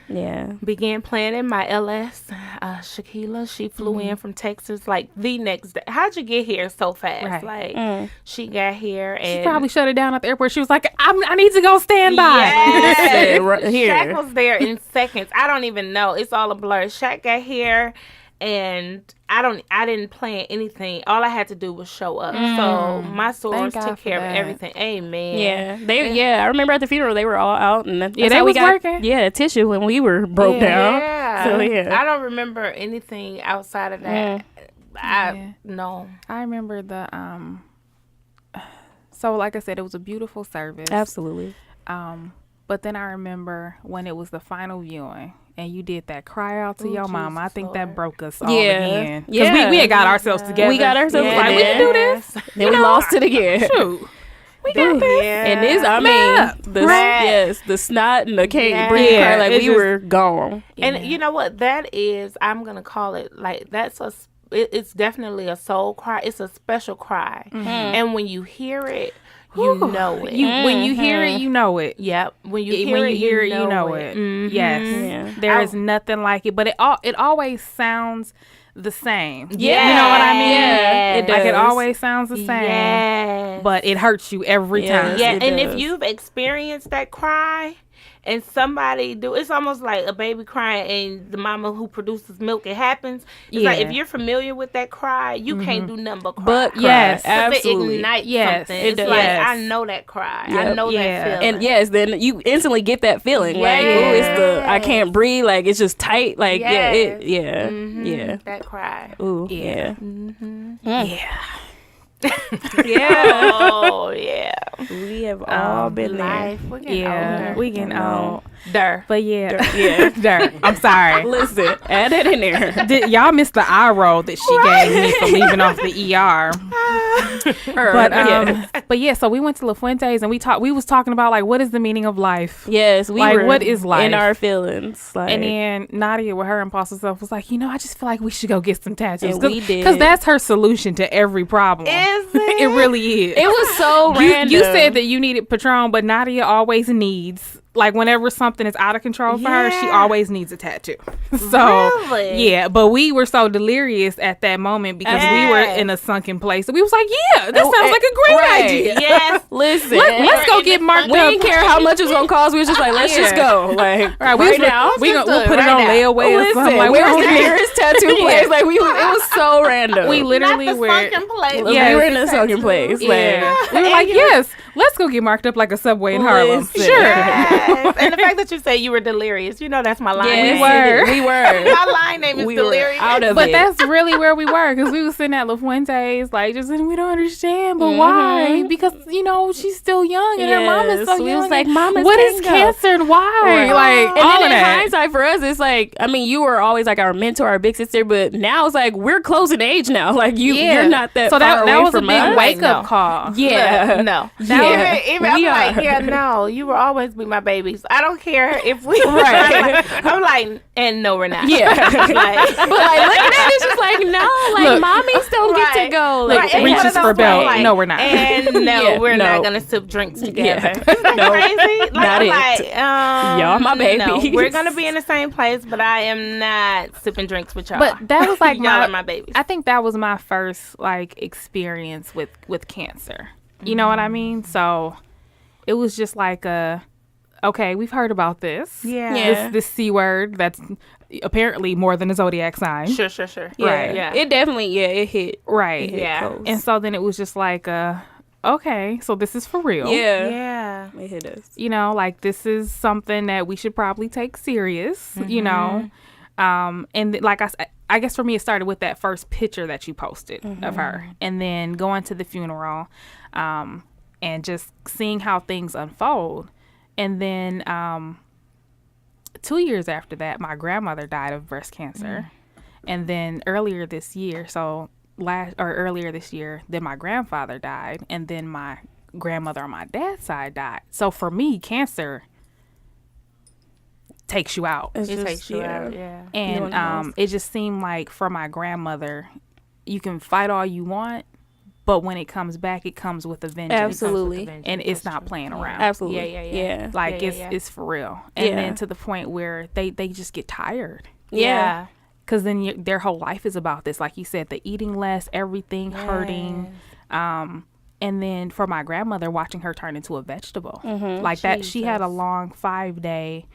Yeah. began planning. My LS, Shaquila, she flew in from Texas like the next day. How'd you get here so fast? Right. Like, she got here and... She probably shut it down at the airport. She was like, I need to go stand by. Yes. Right here. Shaq was there in seconds. I don't even know. It's all a blur. Shaq got here And I didn't plan anything. All I had to do was show up. So my sorors took care of everything. Amen. Yeah, I remember at the funeral they were all out, and that's they how we was got working. tissue when we were broke down. So I don't remember anything outside of that. No. I remember the so like I said, it was a beautiful service. Absolutely. But then I remember when it was the final viewing and you did that cry out to your mama. I think that broke us all again. Because we had got ourselves together. We got ourselves like, we can do this. Then we lost it again. Shoot. We got this. And this, I mean, the snot and the can't breathe cry, like we were gone. And you know what that is? I'm going to call it like it's definitely a soul cry. It's a special cry. And when you hear it, you know it. When you hear it, you know it. Yep. When you hear it, you know it. Yes. Yeah. There is nothing like it. But it always sounds the same. Yeah. You know what I mean? Yeah. It does. Like it always sounds the same. Yes. But it hurts you every time. Yeah. And if you've experienced that cry, and somebody it's almost like a baby crying and the mama who produces milk, it happens. It's like if you're familiar with that cry, you can't do nothing but cry. But yes, absolutely. It ignites something. It does. Like, I know that cry. I know that feeling. And then you instantly get that feeling. Like, oh, it's the I can't breathe, like it's just tight. Like that cry. Ooh, yeah. Yeah. Oh yeah. We have all been there. We're getting older. We getting old. But I'm sorry. Listen, add that in there. Y'all missed the eye roll that she gave me for leaving off the ER. But yeah, so we went to La Fuente's and we was talking about like what is the meaning of life? Yes, we were what is life in our feelings. Like, and then Nadia with her impulsive self was like, I just feel like we should go get some tattoos. And we did. Because that's her solution to every problem. Is it? It really is. It was so random. You said that you needed Patron, but Nadia always needs, like whenever something is out of control for her, she always needs a tattoo. So yeah, but we were so delirious at that moment because we were in a sunken place. So we was like, that sounds like a great idea. Yes. Listen, let's go get marked up. We didn't care how much it was gonna cost. We was just like, let's just go. Like right now, we'll put it on layaway or something. Like, where's the nearest tattoo place? Like it was so random. We literally were. Yeah, we were in a sunken place. Like we were like, yes, let's go get marked up like a Subway in Harlem. Sure. Yes. And the fact that you say you were delirious, that's my line. Yes, we were. My line name is delirious. But that's really where we were because we was sitting at La Fuente's, like just and we don't understand, but why? Because she's still young and her mom is so young. We was like, Mama's what is cancer and why? Right. Like and all then of in that. hindsight for us, it's like you were always like our mentor, our big sister, but now it's like we're closing age now. Like you're not that. So that was from a big us. wake up call. Yeah, no. Even I'm like, no, you will always be my babies. I don't care if we. I'm like, and no, we're not. Yeah, but like looking at it, it's just like no, like mommies don't get to go. Like reaches for belt. Like, no, we're not. And we're not gonna sip drinks together. No, crazy. Like, not it. Y'all my babies. No, we're gonna be in the same place, but I am not sipping drinks with y'all. But that was like y'all are my babies. I think that was my first experience with cancer. You know what I mean? So it was just like okay, we've heard about this. Yeah. This C word that's apparently more than a zodiac sign. Sure. Yeah. It definitely, it hit. Right. It hit close. And so then it was just like, okay, so this is for real. Yeah. It hit us. Like this is something that we should probably take serious, and like I guess for me, it started with that first picture that you posted of her and then going to the funeral, and just seeing how things unfold. And then 2 years after that, my grandmother died of breast cancer. And then earlier this year, then my grandfather died. And then my grandmother on my dad's side died. So for me, cancer takes you out. It takes you out, yeah. And it just seemed like for my grandmother, you can fight all you want, but when it comes back, it comes with a vengeance. Absolutely. And it's not playing around. Absolutely. Yeah. Like it's for real. And then to the point where they just get tired. Yeah. Because then their whole life is about this. Like you said, the eating less, everything hurting. And then for my grandmother, watching her turn into a vegetable. Like that, she had a long 5-day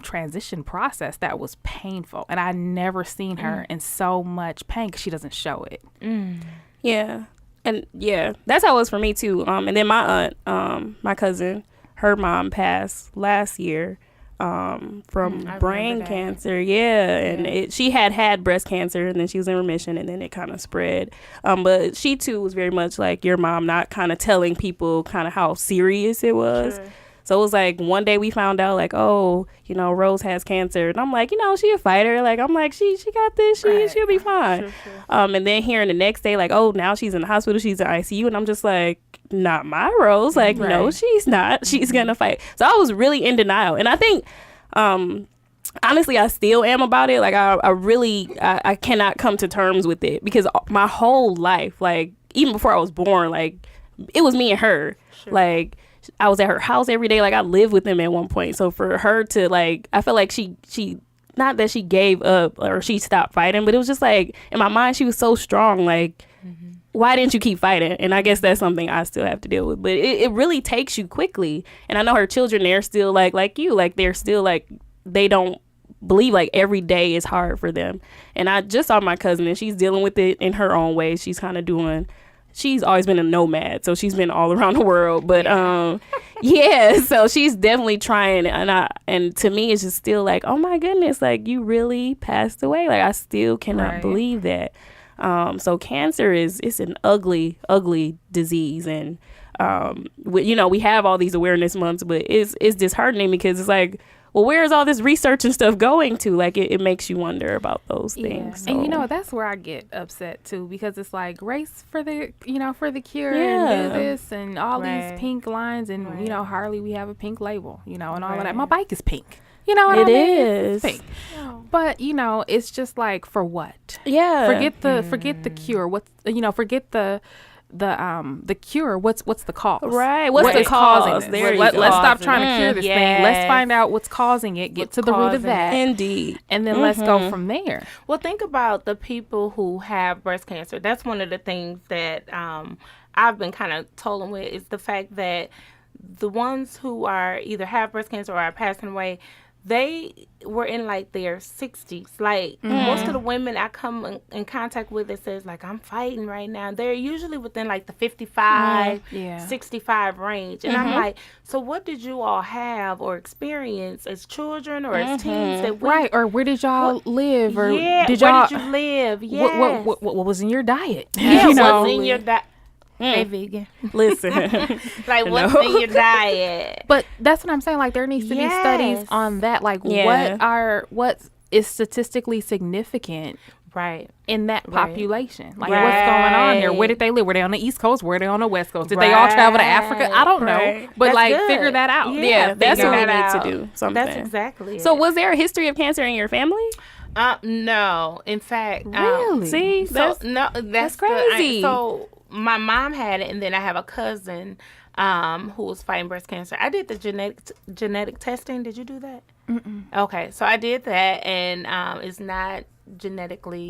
transition process that was painful, and I never seen her in so much pain because she doesn't show it. Yeah. And yeah, that's how it was for me too. And then my aunt, my cousin, her mom passed last year from brain cancer. Yeah. And she had breast cancer, and then she was in remission, and then it kind of spread. But she too was very much like your mom, not kind of telling people kind of how serious it was. Sure. So it was like one day we found out like, oh, you know, Rose has cancer. And I'm like, you know, she a fighter. Like, I'm like, she got this. She'll be fine. Sure. And then hearing the next day, like, oh, now she's in the hospital. She's in ICU. And I'm just like, not my Rose. Like, no, she's not. She's going to fight. So I was really in denial. And I think, honestly, I still am about it. Like, I really cannot come to terms with it because my whole life, like, even before I was born, like, it was me and her. Sure. Like, I was at her house every day. Like, I lived with them at one point. So for her to, like, I felt like she not that she gave up or she stopped fighting, but it was just like, in my mind, she was so strong. Like, why didn't you keep fighting? And I guess that's something I still have to deal with. But it really takes you quickly. And I know her children, they're still like you. Like, they're still like, they don't believe like every day is hard for them. And I just saw my cousin, and she's dealing with it in her own way. She's kind of doing... She's always been a nomad, so she's been all around the world. But so she's definitely trying. And to me, it's just still like, oh my goodness, like, you really passed away. Like, I still cannot believe that. So cancer it's an ugly, ugly disease, and we have all these awareness months, but it's disheartening because it's like, well, where is all this research and stuff going to? Like, it makes you wonder about those things. So. And, that's where I get upset, too, because it's like race for the cure and do this and all these pink lines. And, Harley, we have a pink label, and all of that. My bike is pink. You know what I mean? It is. It's pink. But, it's just like, for what? Yeah. Forget the cure. Forget the cure. What's the cause? Right. What's the cause? Let's stop trying to cure this thing. Let's find out what's causing it. Get to the root of that. Indeed. And then let's go from there. Well, think about the people who have breast cancer. That's one of the things that I've been kind of told with is the fact that the ones who are either have breast cancer or are passing away, they were in like their 60s. Like most of the women I come in contact with that says like, I'm fighting right now, they're usually within like the 55, 65 range. And I'm like, so what did you all have or experience as children or as teens? Or where did y'all live? Or where did you live? Yes. What was in your diet? What's in your diet? Hey, vegan. Listen. Like, what's in your diet? But that's what I'm saying. Like, there needs to be studies on that. Like, what is statistically significant in that population? Like, what's going on there? Where did they live? Were they on the East Coast? Were they on the West Coast? Did they all travel to Africa? I don't know. But, that's like, figure that out. Yeah, that's what we need to do. Something. That's exactly So, was there a history of cancer in your family? No. In fact, really? See? That's crazy. My mom had it, and then I have a cousin who was fighting breast cancer. I did the genetic testing. Did you do that? Mm-mm. Okay, so I did that, and it's not genetically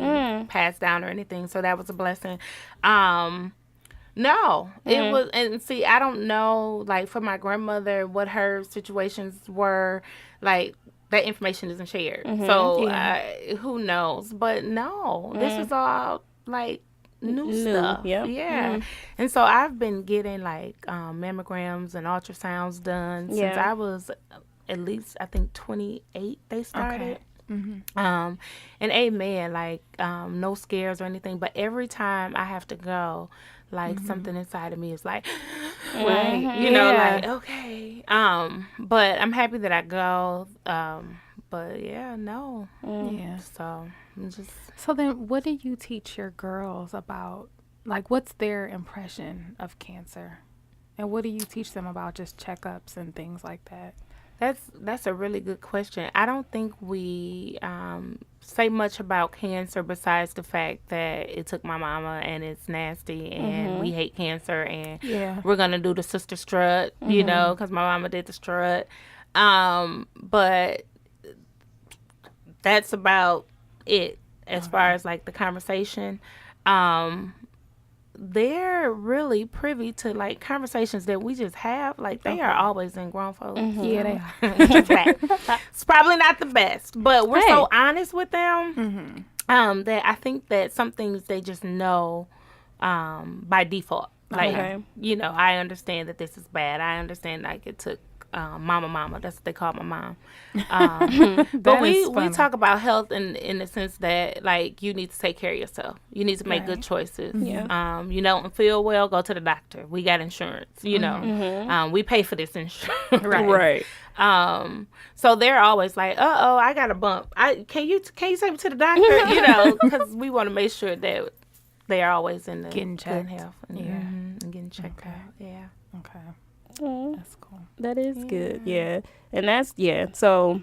passed down or anything, so that was a blessing. No, it was, and see, I don't know, like, for my grandmother, what her situations were, like, that information isn't shared. So who knows? But no, this is all, like, new stuff. Yeah. And so I've been getting like mammograms and ultrasounds done since I was at least, I think, 28 they started. And amen, like no scares or anything, but every time I have to go, like something inside of me is like like, okay, but I'm happy that I go, but so then what do you teach your girls about, like, what's their impression of cancer, and what do you teach them about just checkups and things like that? That's a really good question. I don't think we say much about cancer besides the fact that it took my mama and it's nasty and we hate cancer and we're going to do the sister strut, you know, because my mama did the strut. But that's about it as far as like the conversation. they're really privy to like conversations that we just have. Like they are always in grown folks. Yeah, they are. It's probably not the best, but we're so honest with them that I think that some things they just know by default. Like, you know, I understand that this is bad. I understand like it took mama. That's what they call my mom. But we talk about health in the sense that like you need to take care of yourself. You need to make good choices. Yeah. You don't feel well, go to the doctor. We got insurance. You know, we pay for this insurance. Right. So they're always like, I got a bump. Can you take me to the doctor? You know, because we want to make sure that they are always in the getting good health and getting checked out. Yeah. Okay. That's cool. That is good. Yeah. And that's, so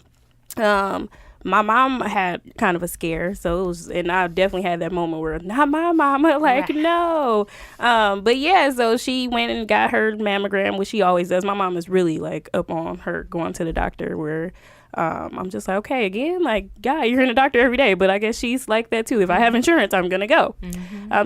my mom had kind of a scare, so it was, and I definitely had that moment where not my mama, like no. But yeah, so she went and got her mammogram, which she always does. My mom is really like up on her going to the doctor, where I'm just like, okay, again, like, God, you're in the doctor every day, but I guess she's like that too. If I have insurance, I'm gonna go.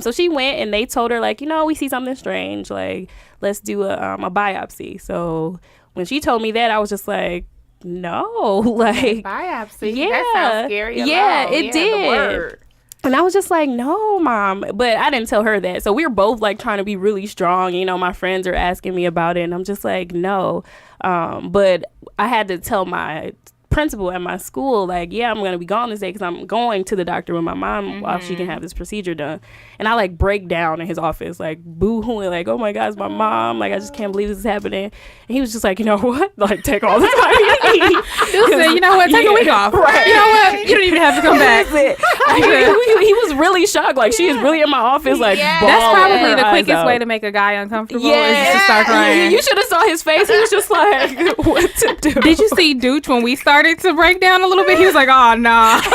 So she went, and they told her like, you know, we see something strange, like let's do a biopsy. So when she told me that, I was just like, no, like biopsy. Yeah, that sounds scary. Yeah, it did. And I was just like, no, Mom. But I didn't tell her that. So we were both like trying to be really strong. You know, my friends are asking me about it, and I'm just like, no. But I had to tell my principal at my school, like, yeah, I'm going to be gone this day because I'm going to the doctor with my mom while she can have this procedure done. And I like break down in his office, like boo-hooing, like, oh my God, it's my mom. Like, I just can't believe this is happening. And he was just like, you know what? Like, take all the time you need. He'll say, you know what? Take a week off. Right. You know what? You don't even have to come back. He was really shocked. Like, she is really in my office, like, that's probably the quickest way to make a guy uncomfortable is to start crying. You should have saw his face. He was just like, what to do? Did you see Dooch when we started to break down a little bit? He was like, oh, nah. So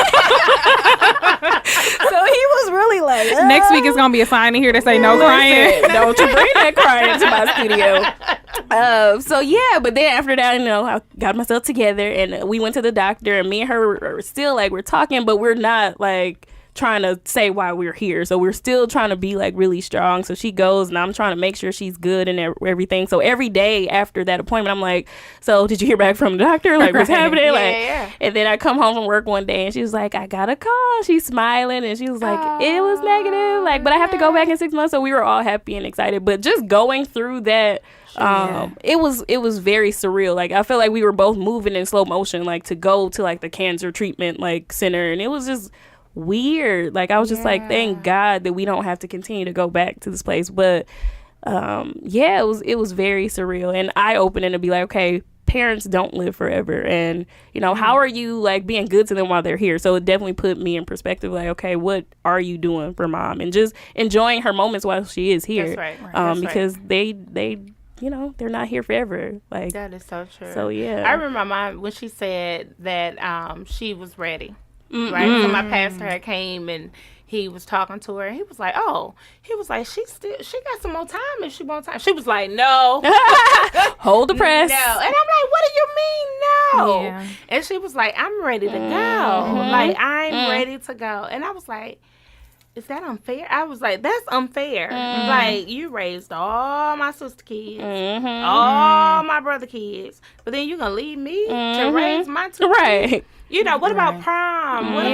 he was really like, next week is going to be a sign in here that say no crying. Don't you bring that crying into my studio. So yeah, but then after that, you know, I got myself together and we went to the doctor, and me and her were still like, we're talking, but we're not like trying to say why we're here. So we're still trying to be like really strong. So she goes, and I'm trying to make sure she's good and everything. So every day after that appointment, I'm like, so did you hear back from the doctor? Like, what's happening? And then I come home from work one day, and she was like, I got a call. She's smiling, and she was like, it was negative, like, but I have to go back in 6 months. So we were all happy and excited. But just going through that, it was very surreal. Like, I felt like we were both moving in slow motion, like to go to like the cancer treatment like center, and it was just weird. Like, I was just like, thank God that we don't have to continue to go back to this place. But it was very surreal and eye-opening to be like, okay, parents don't live forever, and you know, how are you like being good to them while they're here? So it definitely put me in perspective, like, okay, what are you doing for Mom, and just enjoying her moments while she is here. That's right. Because they you know, they're not here forever. Like, that is so true. So yeah, I remember my mom when she said that she was ready. Right, so my pastor had came and he was talking to her, and he was like, she got some more time if she wants time. She was like, no. Hold the press. No. And I'm like, what do you mean no? Yeah. And she was like, I'm ready to go. Like, I'm ready to go. And I was like, is that unfair? I was like, that's unfair. Like, you raised all my sister kids, all my brother kids, but then you're going to leave me to raise my two kids? You know, what about prom? What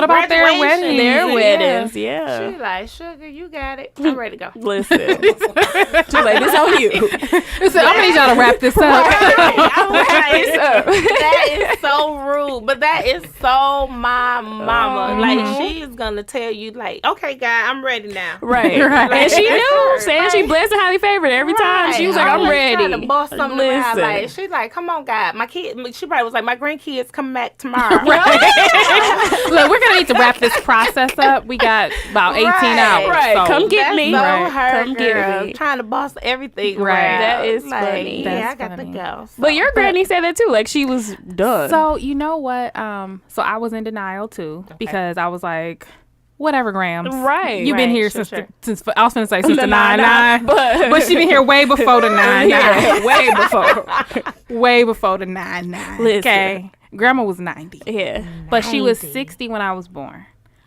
about their weddings? Their weddings, yeah. She like, sugar, you got it. I'm ready to go. Listen. She's like, this on you. Listen, I'm going to need y'all to wrap this up. That is so rude. But that is so my mama. Like, she is going to tell you, like, okay, God, I'm ready now. Right. Like, and she knew. Saying she blessed and highly favored every time. She was like, I'm ready. Trying to boss something around. Like, she's like, come on, God. My kid, she probably was like, my grandkids come back tomorrow. Look, we're gonna need to wrap this process up. We got about 18 hours. Right. So. Come get me. Come get me. Trying to boss everything. Right. That is like, funny. Yeah, I got to go. So. But your granny said that too. Like, she was done. So you know what? So I was in denial too because I was like, whatever, Grams. Right. You've been here since I was gonna say since the 9-9, but she been here way before the 9-9. Yeah, way before the 9-9. Listen. Okay. Grandma was 90. Yeah. But she was 60 when I was born.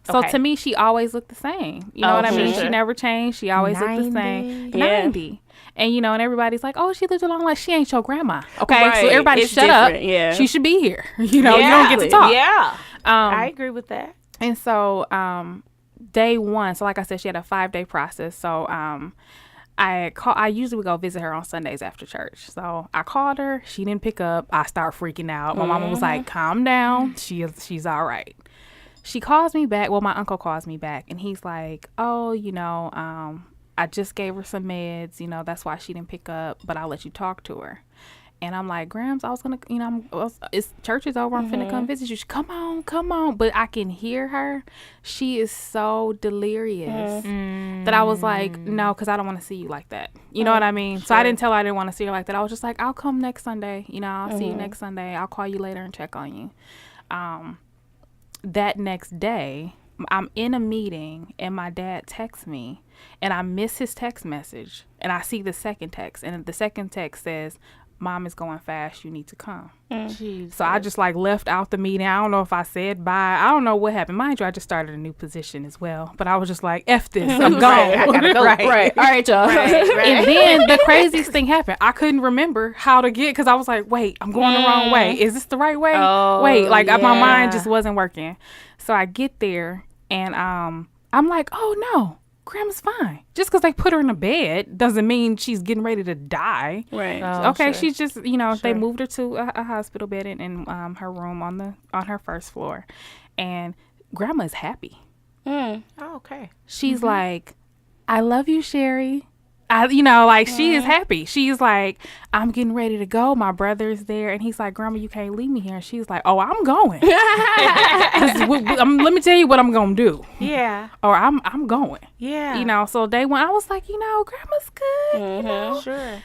So Okay. to me, she always looked the same. You know what I mean? sure. She never changed. She always looked the 90. same. Yeah. 90. And, you know, and everybody's like, oh, she lived a long life. She ain't your grandma. Okay? Right. So everybody It's shut up. different, yeah. She should be here. You know, you don't get to talk. Yeah. I Um, agree with that. and so day one, so like I said, she had a 5-day process. So I usually would go visit her on Sundays after church. So I called her. She didn't pick up. I start freaking out. My mama was like, calm down. She's all right. She calls me back. Well, my uncle calls me back, and he's like, oh, you know, I just gave her some meds. You know, that's why she didn't pick up, but I'll let you talk to her. And I'm like, Grams, I was going to, you know, it's church is over. I'm finna come visit you. She, come on. But I can hear her. She is so delirious that I was like, no, because I don't want to see you like that. You know what I mean? So I didn't tell her I didn't want to see her like that. I was just like, I'll come next Sunday. You know, I'll see you next Sunday. I'll call you later and check on you. That next day, I'm in a meeting and my dad texts me and I miss his text message and I see the second text and the second text says, Mom is going fast. You need to come. So I just like left out the meeting. I don't know if I said bye. I don't know what happened. Mind you, I just started a new position as well. But I was just like, F this. I'm gone. I gotta go. Right. All right, y'all. And then the craziest thing happened. I couldn't remember how to get, because I was like, wait, I'm going the wrong way. Is this the right way? Oh, Wait, like my mind yeah. just wasn't working. So I get there and I'm like, oh no, Grandma's fine. Just because they put her in a bed doesn't mean she's getting ready to die. Right. Oh, Okay, sure. she's just, you know, they Sure. moved her to a hospital bed in her room on her first floor, and Grandma is happy. Oh, okay. She's like, I love you, Sherry. You know, like she is happy. She's like, I'm getting ready to go. My brother's there, and he's like, Grandma, you can't leave me here. And she's like, oh, I'm going. Let me tell you what I'm gonna do. Yeah. Or I'm going. Yeah. You know, so day one, I was like, you know, Grandma's good. You know? Sure.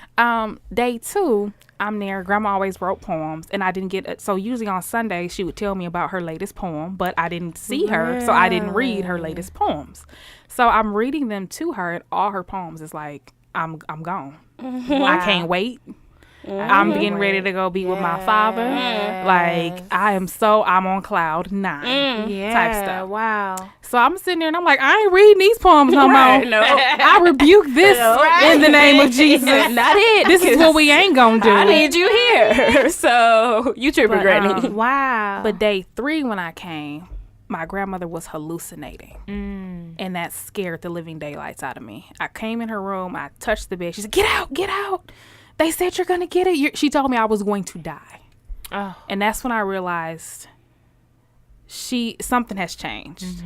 Day two, I'm there. Grandma always wrote poems, and I didn't get it. So usually on Sundays, she would tell me about her latest poem, but I didn't see her, so I didn't read her latest poems. So I'm reading them to her, and all her poems is like, I'm gone. I can't wait. I'm getting ready to go be with my father. Like I'm on cloud 9 Yeah. type stuff. Wow. So I'm sitting there and I'm like, I ain't reading these poems no Right, more. no. I rebuke this in the name of Jesus. Not it. This is what we ain't gonna do. I need you here. So you tripping, But, Granny. Wow. But day 3 when I came, my grandmother was hallucinating. And that scared the living daylights out of me. I came in her room. I touched the bed. She said, get out. They said you're going to get it. She told me I was going to die. Oh. And that's when I realized something has changed.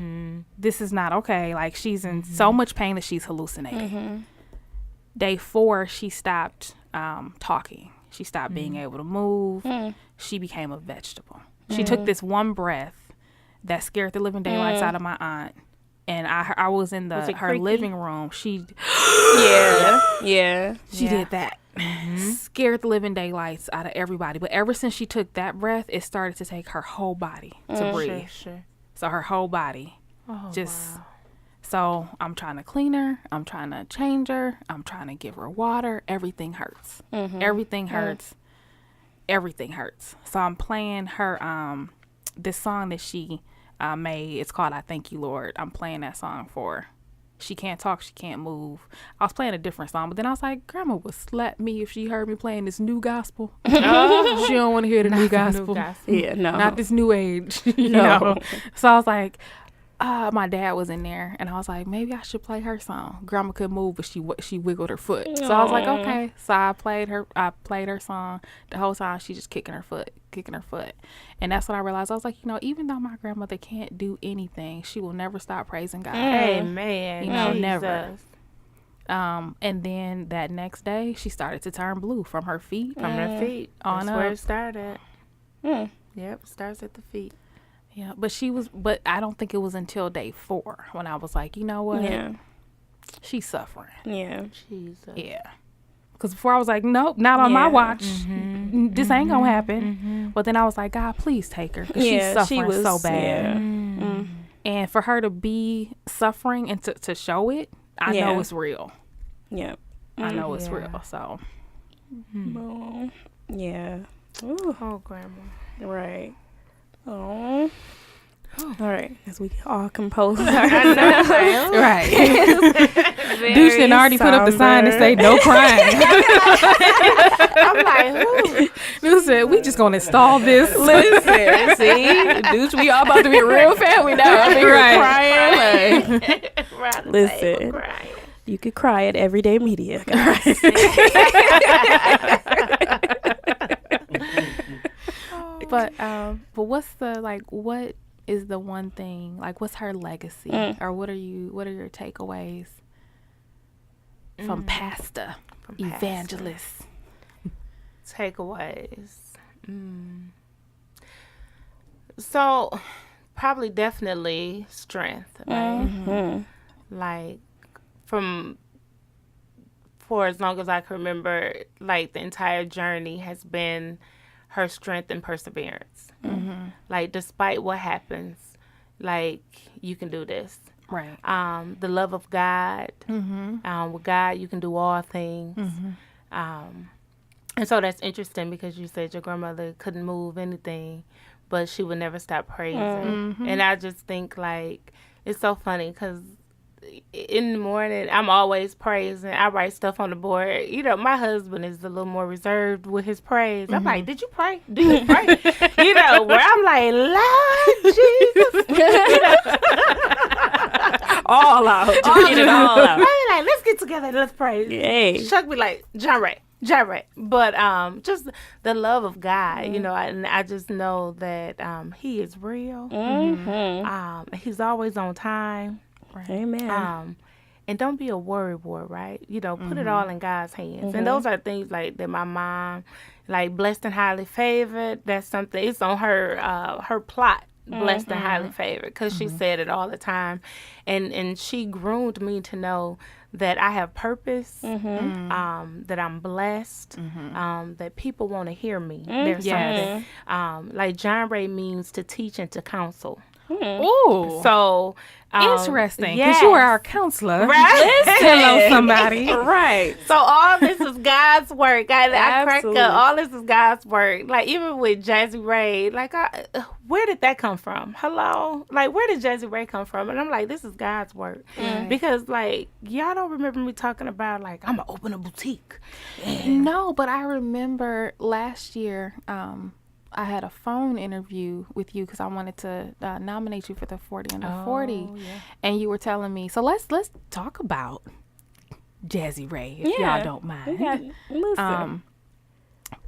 This is not okay. Like, she's in so much pain that she's hallucinating. Day 4, she stopped talking. She stopped being able to move. She became a vegetable. She took this one breath that scared the living daylights out of my aunt. And I was in her creaky? living room. She Yeah. did that. Scared the living daylights out of everybody. But ever since she took that breath, it started to take her whole body to breathe. Sure. So her whole body Oh, just. wow. So I'm trying to clean her. I'm trying to change her. I'm trying to give her water. Everything hurts. Everything hurts. Everything hurts. So I'm playing her this song that she made. It's called I Thank You, Lord. I'm playing that song for her. She can't talk. She can't move. I was playing a different song, but then I was like, Grandma would slap me if she heard me playing this new gospel. She don't want to hear the new gospel. Yeah, no. Not this new age. You know? So I was like, my dad was in there, and I was like, maybe I should play her song. Grandma couldn't move, but she wiggled her foot. So I was like, okay. So I played her song. The whole time she just kicking her foot. And that's when I realized, I was like, you know, even though my grandmother can't do anything, she will never stop praising God. Amen. You know, Jesus. never. And then that next day, she started to turn blue from her feet. From her feet. On That's where up. it started. Yep, it starts at the feet. Yeah, but I don't think it was until day 4 when I was like, you know what? Yeah. She's suffering. Yeah. Jesus. Yeah. Because before I was like, nope, not on my watch. This ain't going to happen. But then I was like, God, please take her. Because she's suffering so bad. Yeah. And for her to be suffering and to show it, I know it's real. Yeah. I know it's real. So. Oh, yeah. Ooh. Oh, Grandma. Right. Oh. All right, as we all compose Right. Douche didn't already put up the sign that say no crying. I'm like, who? Douche said, we just gonna install this. Listen, see, Douche, we all about to be a real family now. I'm here crying. Like, listen, Crying. you could cry at Everyday Media, guys. But what's what is the one thing, like, what's her legacy, or what are your takeaways from Pastor Evangelist? Takeaways. So, probably definitely strength, right? Like, for as long as I can remember, like, the entire journey has been her strength and perseverance. Like, despite what happens, like, you can do this. Right. The love of God. With God, you can do all things. And so that's interesting because you said your grandmother couldn't move anything, but she would never stop praising. And I just think, like, it's so funny because in the morning, I'm always praising. I write stuff on the board. You know, my husband is a little more reserved with his praise. I'm like, did you pray? Do you pray? You know, where I'm like, Lord Jesus. You know? All out. Just get it all out. Right? Like, let's get together and let's pray. Yay. Chuck be like, JohnRae. But just the love of God, you know, and I just know that he is real. He's always on time. Right. Amen. And don't be a worrywart, right? You know, put it all in God's hands. And those are things like that my mom, like, blessed and highly favored. That's something, it's on her plot. Blessed and highly favored, because she said it all the time, and she groomed me to know that I have purpose, that I'm blessed, that people want to hear me. There's something like JohnRae means to teach and to counsel. Ooh. So interesting, because you are our counselor. Right? Hello, somebody. Right. So all this is God's work. I crack Absolutely. up. All this is God's work. Like, even with Jazzy Ray, like, where did that come from? Hello? Like, where did Jazzy Ray come from? And I'm like, this is God's work. Because, like, y'all don't remember me talking about, like, I'm going to open a boutique. No, but I remember last year, I had a phone interview with you because I wanted to nominate you for the 40 under 40, and you were telling me. So let's talk about Jazzy Ray, if y'all don't mind. Listen.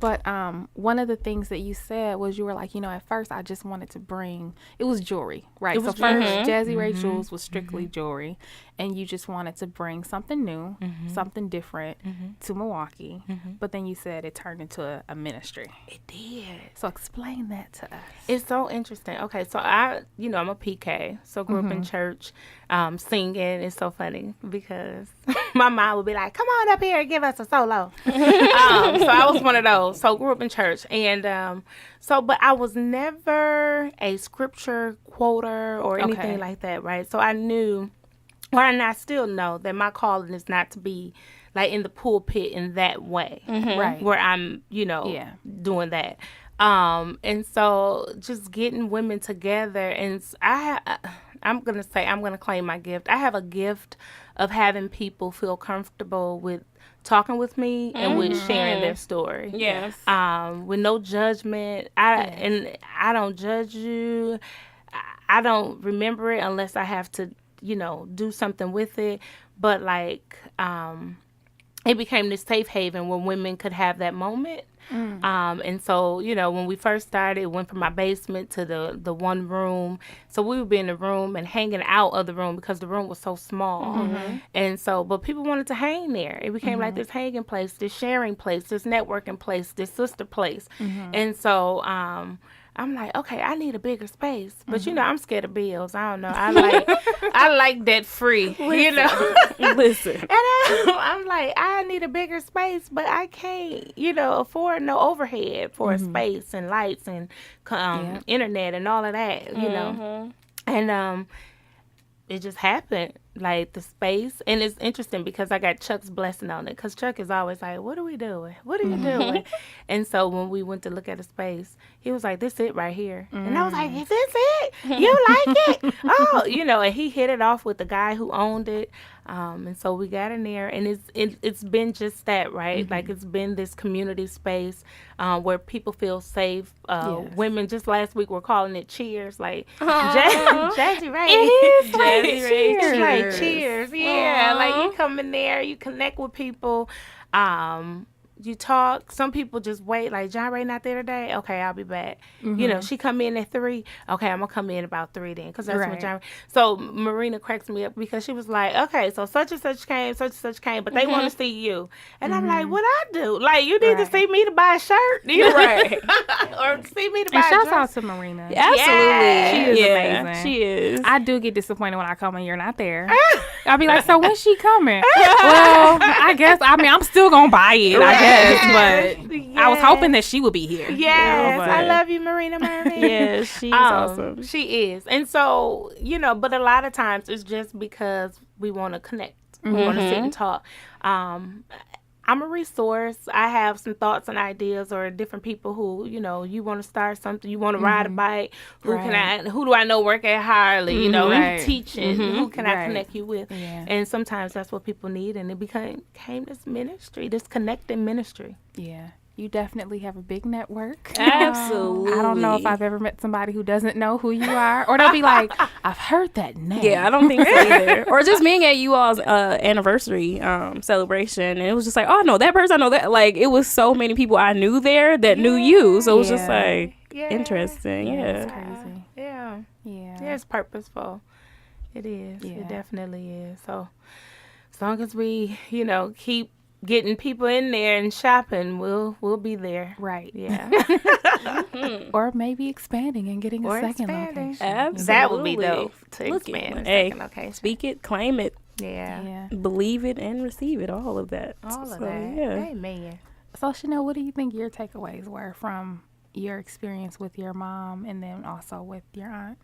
But one of the things that you said was you were like, you know, at first I just wanted to bring, it was jewelry, right? It was so first jewelry. Jazzy Ray Jules was strictly jewelry, and you just wanted to bring something new, something different to Milwaukee. But then you said it turned into a ministry. It did. So explain that to us. It's so interesting. Okay, so I'm a PK, so grew up in church, singing. It's so funny because my mom would be like, "Come on up here and give us a solo." So I was one of those. So grew up in church, and but I was never a scripture quoter or anything like that, right? So I knew, and I still know that my calling is not to be like in the pulpit in that way, Right. where I'm, doing that. And so just getting women together, and I'm going to claim my gift. I have a gift of having people feel comfortable with talking with me and with sharing their story. Yes. With no judgment. And I don't judge you. I don't remember it unless I have to, do something with it. But like, it became this safe haven where women could have that moment. And so, when we first started, it went from my basement to the one room. So we would be in the room and hanging out of the room because the room was so small. And so, but people wanted to hang there. It became like this hanging place, this sharing place, this networking place, this sister place. And so, I'm like, okay, I need a bigger space. But, I'm scared of bills. I don't know. I like that free, Listen. And I'm like, I need a bigger space, but I can't, afford no overhead for a space and lights and internet and all of that, And it just happened like the space, and it's interesting because I got Chuck's blessing on it, because Chuck is always like, what are we doing, what are you doing? And so when we went to look at the space, he was like, this it right here. And I was like, is this it? You like it? Oh, you know, and he hit it off with the guy who owned it. And so we got in there, and it's been just that, right? Like, it's been this community space where people feel safe. Women, just last week, were calling it cheers, like Jazzy Rae. It is Jazzy Rae. cheers. It's like cheers. Yeah, like you come in there, you connect with people. You talk. Some people just wait. Like, JohnRae not there today? Okay, I'll be back. You know, she come in at 3. Okay, I'm going to come in about 3 then, because that's when JohnRae. So Marina cracks me up because she was like, okay, so such and such came, but they want to see you. And I'm like, what I do? Like, you need to see me to buy a shirt. You know? Right. Or see me to buy a shouts dress. out to Marina. Absolutely. She is amazing. She is. I do get disappointed when I come and you're not there. I'll be like, so when's she coming? Well, I guess, I mean, I'm still going to buy it, I guess. But I was hoping that she would be here. Yes, I love you, Marina Murray. Yes, she's awesome. She is. And so, you know, but a lot of times it's just because we want to connect. We want to sit and talk. I'm a resource. I have some thoughts and ideas, or different people who, you know, you want to start something, you want to ride a bike. Who do I know work at Harley? You know, teaching. Who can I connect you with? Yeah. And sometimes that's what people need, and it became this ministry, this connecting ministry. Yeah. You definitely have a big network. Absolutely. I don't know if I've ever met somebody who doesn't know who you are. Or they'll be like, I've heard that name. Yeah, I don't think so either. Or just being at you all's anniversary celebration. And it was just like, oh, no, that person, I know that. Like, it was so many people I knew there that knew you. So it was just like, interesting. Yeah. It's crazy. Yeah. Yeah, it's purposeful. It is. Yeah. It definitely is. So as long as we, you know, keep getting people in there and shopping, we'll be there. Right. Yeah. Or maybe expanding and getting a second location. Absolutely. That would be dope, to expand a second location. Speak it, claim it. Yeah. Believe it and receive it. All of that. All of that. Yeah. Amen. So, Chanel, what do you think your takeaways were from your experience with your mom and then also with your aunt?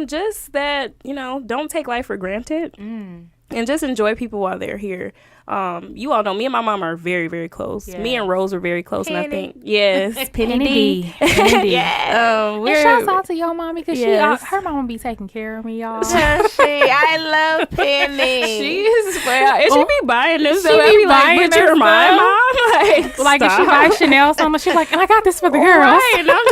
Just that, you know, don't take life for granted. And just enjoy people while they're here. You all know me and my mom are very, very close. Yeah. Me and Rose are very close. Penny. And I think, yes, Penny D. Yeah. And shouts out to your mommy, because her mama be taking care of me, y'all. I love Penny. She is, and she be buying this stuff. She be like, buying but you're my mom. Like if she buys Chanel something, she's like, and I got this for the girls. Right. And I'm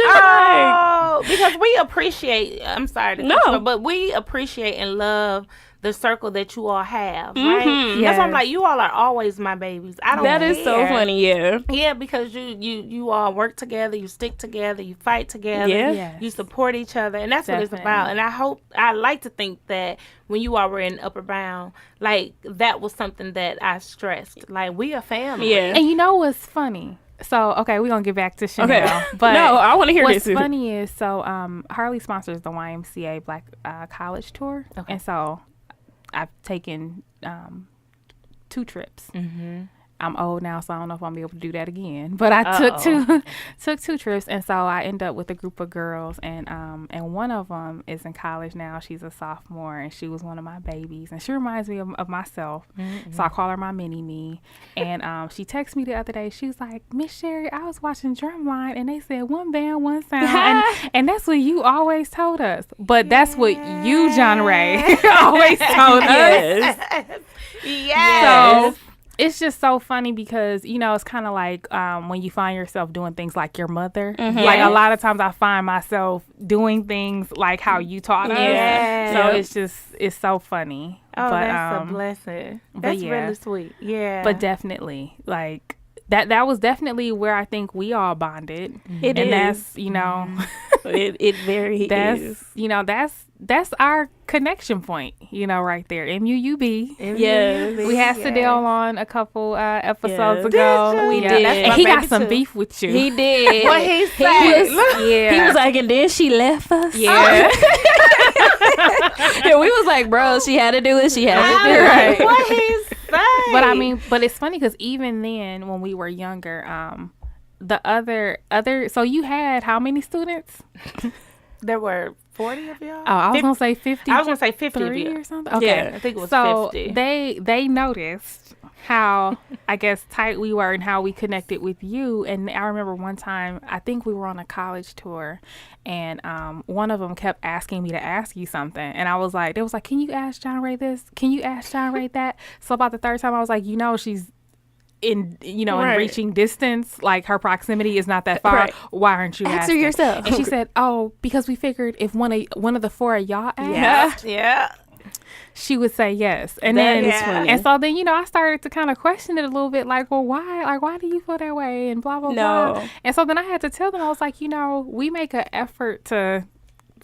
just because we appreciate, I'm sorry to cut you off, but we appreciate and love the circle that you all have, right? Yes. That's why I'm like, you all are always my babies. I don't That care. is so funny, yeah. Yeah, because you all work together, you stick together, you fight together, Yes. you support each other, and that's what it's about. And I like to think that when you all were in Upper Bound, like, that was something that I stressed. Like, we a family. Yeah. And you know what's funny? So, okay, we're going to get back to Chanel. Okay. But no, I want to hear what's this. What's funny is, so Harley sponsors the YMCA Black College Tour. Okay. And so I've taken 2 trips. I'm old now, so I don't know if I'm gonna be able to do that again. But I took 2 trips, and so I end up with a group of girls, and one of them is in college now. She's a sophomore, and she was one of my babies, and she reminds me of myself. So I call her my mini me. And she texted me the other day. She was like, Miss Sherry, I was watching Drumline, and they said one band, one sound, and that's what you always told us. But that's what you, JohnRae, always told us. Yes. So it's just so funny because, you know, it's kind of like when you find yourself doing things like your mother. Like a lot of times I find myself doing things like how you taught us. So it's so funny. Oh, but, that's a blessing. That's really sweet. Yeah. But definitely, like, that was definitely where I think we all bonded. It and is. That's, you know, it very is. You know, that's our connection point, you know, right there. MUUB. Yes. We had Sadell on a couple episodes ago. We did. And he got some beef with you. He did. What he said. He was like, and then she left us. Yeah. And we was like, bro, she had to do it. She had to do it. Right. What he said. But I mean, but it's funny because even then, when we were younger, the other, so you had how many students? There were 40 of y'all? Oh, I was going to say 50. I was going to say 50 of you. Or something. Okay. Yeah, I think it was so 50. They noticed how, I guess, tight we were and how we connected with you. And I remember one time, I think we were on a college tour, and one of them kept asking me to ask you something. And I was like, they was like, can you ask JohnRae this? Can you ask JohnRae that? So about the third time, I was like, she's in in reaching distance, like her proximity is not that far. Right. Why aren't you Answer asking? yourself. And she said, oh, because we figured if one of the four of y'all asked, Yeah. she would say yes. And That then is funny. and so then I started to kind of question it a little bit, like, well, why do you feel that way, and blah blah blah. And so then I had to tell them, I was like, we make an effort to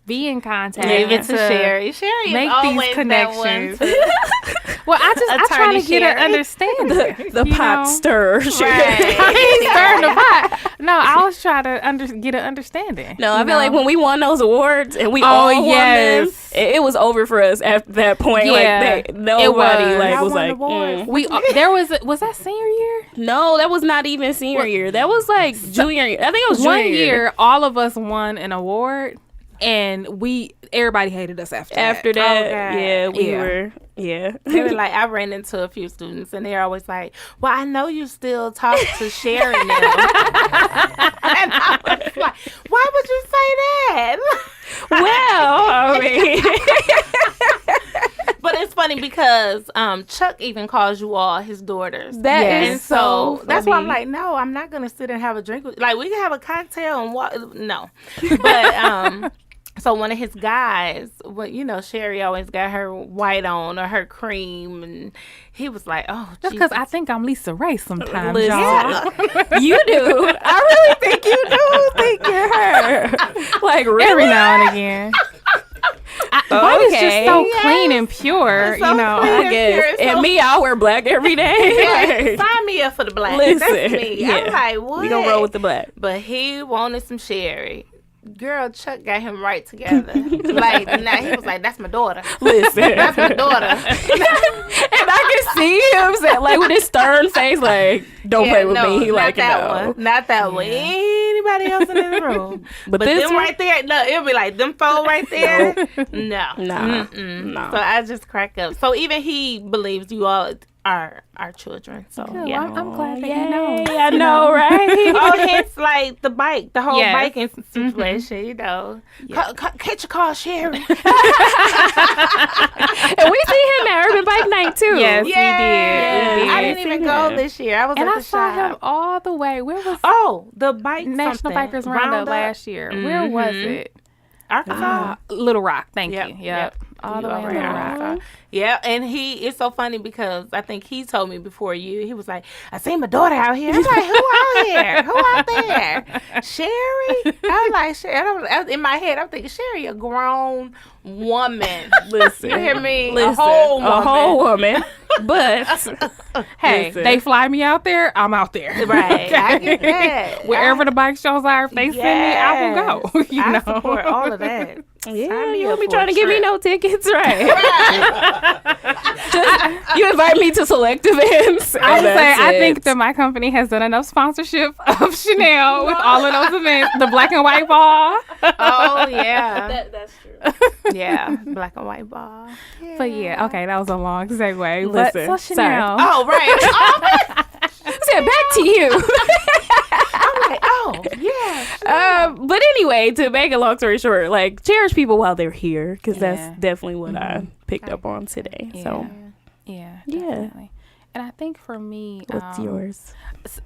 be in contact. Give it to Sherry. Sherry make is always these connections. that one too. Well, I try to get an Sherry. understanding. The pot stirrer. Right. I ain't stirring the pot. No, I was trying to get an understanding. No, I feel like when we won those awards and we all won them, it was over for us after that point. Yeah, like nobody I was won like, awards. we was that senior year? no, that was not even senior year. That was like junior year. I think it was One junior year, all of us won an award, and everybody hated us after that. After that, Okay. yeah, we Yeah. were, yeah. They were like, I ran into a few students, and they're always like, well, I know you still talk to Sherry now. And I was like, why would you say that? Well, I mean, But it's funny because Chuck even calls you all his daughters. that Yes. is And so that's why I'm funny. like, no, I'm not going to sit and have a drink with, like, we can have a cocktail and walk. No. But, so one of his guys, well, Sherry always got her white on or her cream, and he was like, "Oh, That's because I think I'm Lisa Ray sometimes, Listen, y'all. you do. I really think you do think you're her. Like, really? Every now and again. White is just so clean and pure, So clean. I guess. So- And me, I wear black every day. Yeah, sign me up for the black. Listen, That's me. yeah. I'm like, what? We gonna roll with the black. But he wanted some Sherry. Girl, Chuck got him right together. Like, he was like, that's my daughter. Listen. That's my daughter. And I can see him say, like, with his stern face, like, don't play with me. He not like, that no. one. Not that one. Anybody else in this room. But But this them one? right there, no, it'll be like, them four right there. No. Nah. Mm-mm. Nah. So I just crack up. So even he believes you all are our children. So, Good. yeah. Well, I'm glad that Yay, he knows. I know, right? Oh, hence like the bike, the whole Yes. biking situation, Catch a call, Sherry. And we see him at Urban Bike Night, too. Yes, Yeah. we did. I didn't even go this year. I was And at I the saw him shop. all the way. Where was The bike National Bikers Roundup last year? Where was it? Arkansas. Little Rock. Thank Yep, you. Yep. yep. All the You way in over Little in Rock. Arkansas. Yeah, and it's so funny because I think he told me before you. He was like, I seen my daughter out here. I was like, who out here? Who out there? Sherry? I was like, Sherry. I was in my head, I'm thinking, Sherry, a grown woman. Listen. You hear me? Listen. A whole woman. But, Hey, listen. they fly me out there, I'm out there. Right. I get that. Wherever the bike shows are, if they send me, I will go. You I know? support all of that. Yeah, Sign me you up don't be for trying a to give me trip. no tickets, right? Just, you invite me to select events. I and would say that's I it. think that my company has done enough sponsorship of Chanel with all of those events. The black and white ball. Oh, yeah. that's true. Yeah. Black and white ball. But yeah, okay, that was a long segue. Listen, but so Chanel. Oh, right. Oh, Said back to you. I'm like, oh, yeah. But anyway, to make a long story short, like, cherish people while they're here, because Yeah. that's definitely what I picked up on today. So, Yeah, Yeah. definitely. And I think for me, what's yours?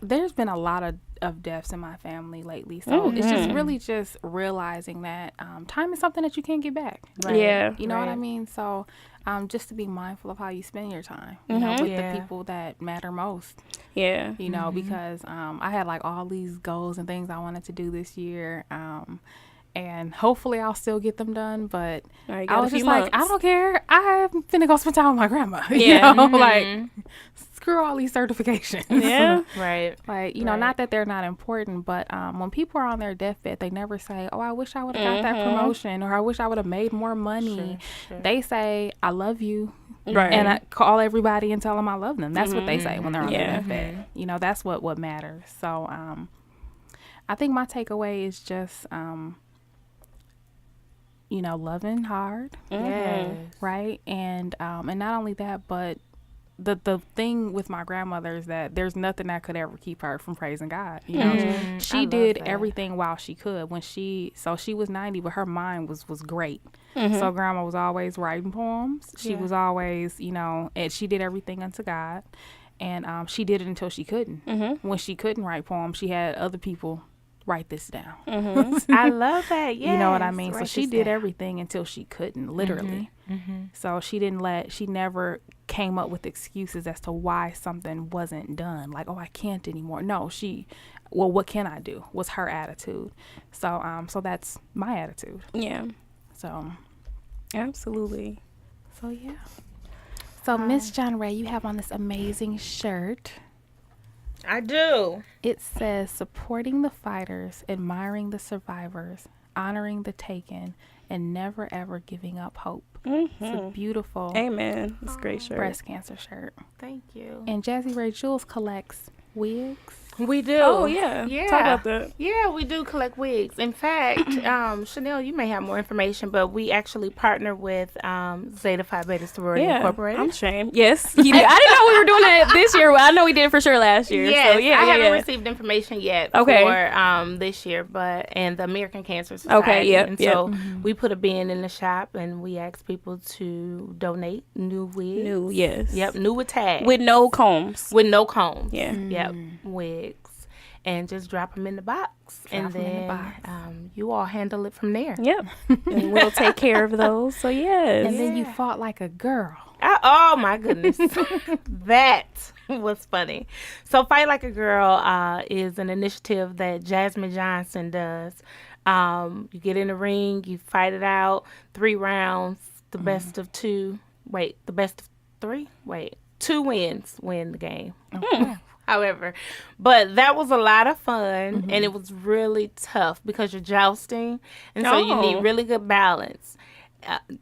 there's been a lot of deaths in my family lately. So it's just really just realizing that time is something that you can't get back. Right. Yeah. You know what I Right. mean? So just to be mindful of how you spend your time, you know, with Yeah. the people that matter most, Yeah. you know, because I had like all these goals and things I wanted to do this year. And hopefully I'll still get them done. But All right, I got was a few just like, I months. don't care. I'm finna go spend time with my grandma. Yeah. You know, like, screw all these certifications. Yeah. Right. Like, you know, Right. not that they're not important, but when people are on their deathbed, they never say, oh, I wish I would have got that promotion, or I wish I would have made more money. Sure. They say, I love you. Right. And I call everybody and tell them I love them. That's what they say when they're on Yeah. their deathbed. You know, that's what matters. So I think my takeaway is just, loving hard, Yes. right? And not only that, but the thing with my grandmother is that there's nothing that could ever keep her from praising God. I She love did that. everything while she could. She was 90, but her mind was great. So grandma was always writing poems. She was always, and she did everything unto God. And she did it until she couldn't. When she couldn't write poems, she had other people write this down. I love that. Yes. You know what I mean? So Write she this did down. everything until she couldn't, literally. So she never came up with excuses as to why something wasn't done. Like, oh, I can't anymore. No, what can I do? Was her attitude. So that's my attitude. Yeah. So Absolutely. So yeah. So Miss JohnRae, you have on this amazing shirt. I do. It says supporting the fighters, admiring the survivors, honoring the taken, and never ever giving up hope. It's a beautiful Amen. It's a great shirt. breast cancer shirt. Thank you. And Jazzy Ray Jules collects wigs. We do. Oh, yeah. Yeah. Talk about that. Yeah, we do collect wigs. In fact, Chanel, you may have more information, but we actually partner with Zeta Phi Beta Sorority Incorporated. I'm ashamed. Yes. I didn't know we were doing it this year. I know we did it for sure last year. Yes, So, I haven't received information yet for this year, and the American Cancer Society. Okay, yep, And so we put a bin in the shop, and we ask people to donate new wigs. New, yes. Yep, new with tags. With no combs. With no combs. Yeah. Yep, wigs. And just drop them in the box. Drop them in the box. You all handle it from there. Yep. And we'll take care of those. So, yes. And then you fought like a girl. Oh my goodness. That was funny. So Fight Like a Girl is an initiative that Jasmine Johnson does. You get in the ring, you fight it out, 3 rounds, the best of 2. Wait, the best of 3? Wait, 2 wins win the game. Okay. However, but that was a lot of fun, and it was really tough because you're jousting, and so you need really good balance.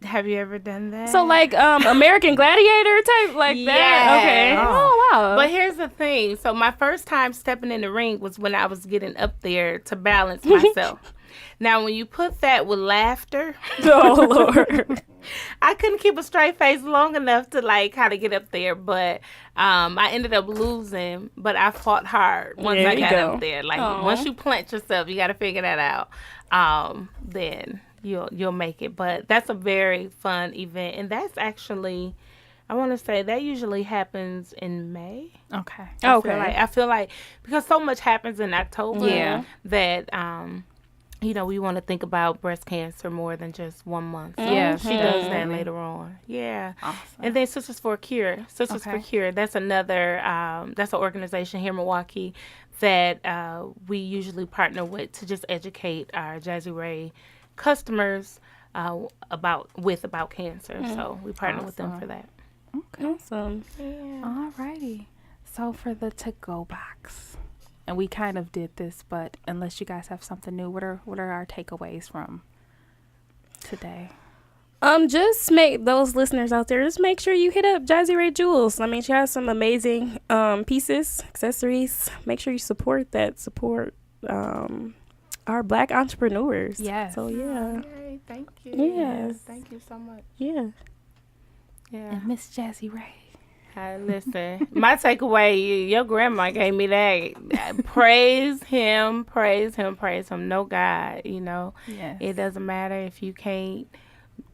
Have you ever done that? So, like, American Gladiator type, like that? Okay. Oh, wow. But here's the thing. So my first time stepping in the ring was when I was getting up there to balance myself. Now, when you put that with laughter, oh, Lord. I couldn't keep a straight face long enough to like how to get up there, but I ended up losing. But I fought hard once I got up there. Like once you plant yourself, you got to figure that out. Then you'll make it. But that's a very fun event, and that's actually, I want to say that usually happens in May. Okay. I feel like because so much happens in October that we want to think about breast cancer more than just 1 month. So Yeah, she does that later on. Yeah. Awesome. And then Sisters for a Cure. Sisters for Cure, that's another, that's an organization here in Milwaukee that we usually partner with to just educate our Jazzy Ray customers about cancer. So we partner with them for that. Okay. Awesome. Yeah. All righty. So for the to-go box, and we kind of did this, but unless you guys have something new, what are our takeaways from today? Just make those listeners out there, just make sure you hit up Jazzy Ray Jules. I mean, she has some amazing pieces, accessories. Make sure you support our Black entrepreneurs. Yes. So yeah. Yay, thank you. Yes. Thank you so much. Yeah. Yeah. And Miss Jazzy Ray. Listen, my takeaway, your grandma gave me that. Praise him. No God, Yes. It doesn't matter if you can't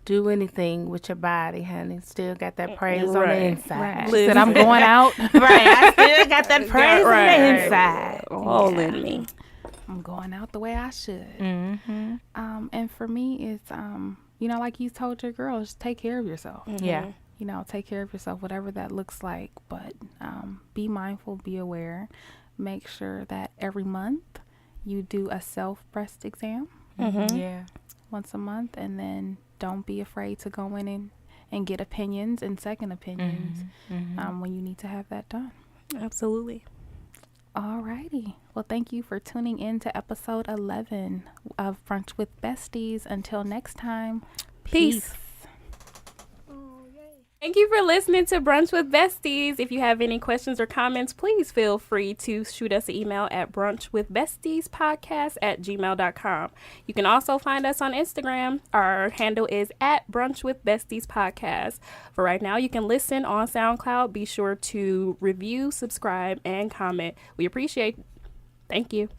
do anything with your body, honey. Still got that praise on the inside. Right. She said, I'm going out. Right, I still got that praise on the inside. All in me. I'm going out the way I should. Mm-hmm. And for me, it's, like you told your girls, take care of yourself. Yeah. Take care of yourself, whatever that looks like. But be mindful, be aware. Make sure that every month you do a self-breast exam. Mm-hmm. Yeah. Once a month. And then don't be afraid to go in and get opinions and second opinions when you need to have that done. Absolutely. All righty. Well, thank you for tuning in to episode 11 of Brunch with Besties. Until next time, Peace. Oh, yay. Thank you for listening to Brunch with Besties. If you have any questions or comments, please feel free to shoot us an email at brunchwithbestiespodcast@gmail.com. You can also find us on Instagram. Our handle is at brunchwithbestiespodcast. For right now, you can listen on SoundCloud. Be sure to review, subscribe, and comment. We appreciate it. Thank you.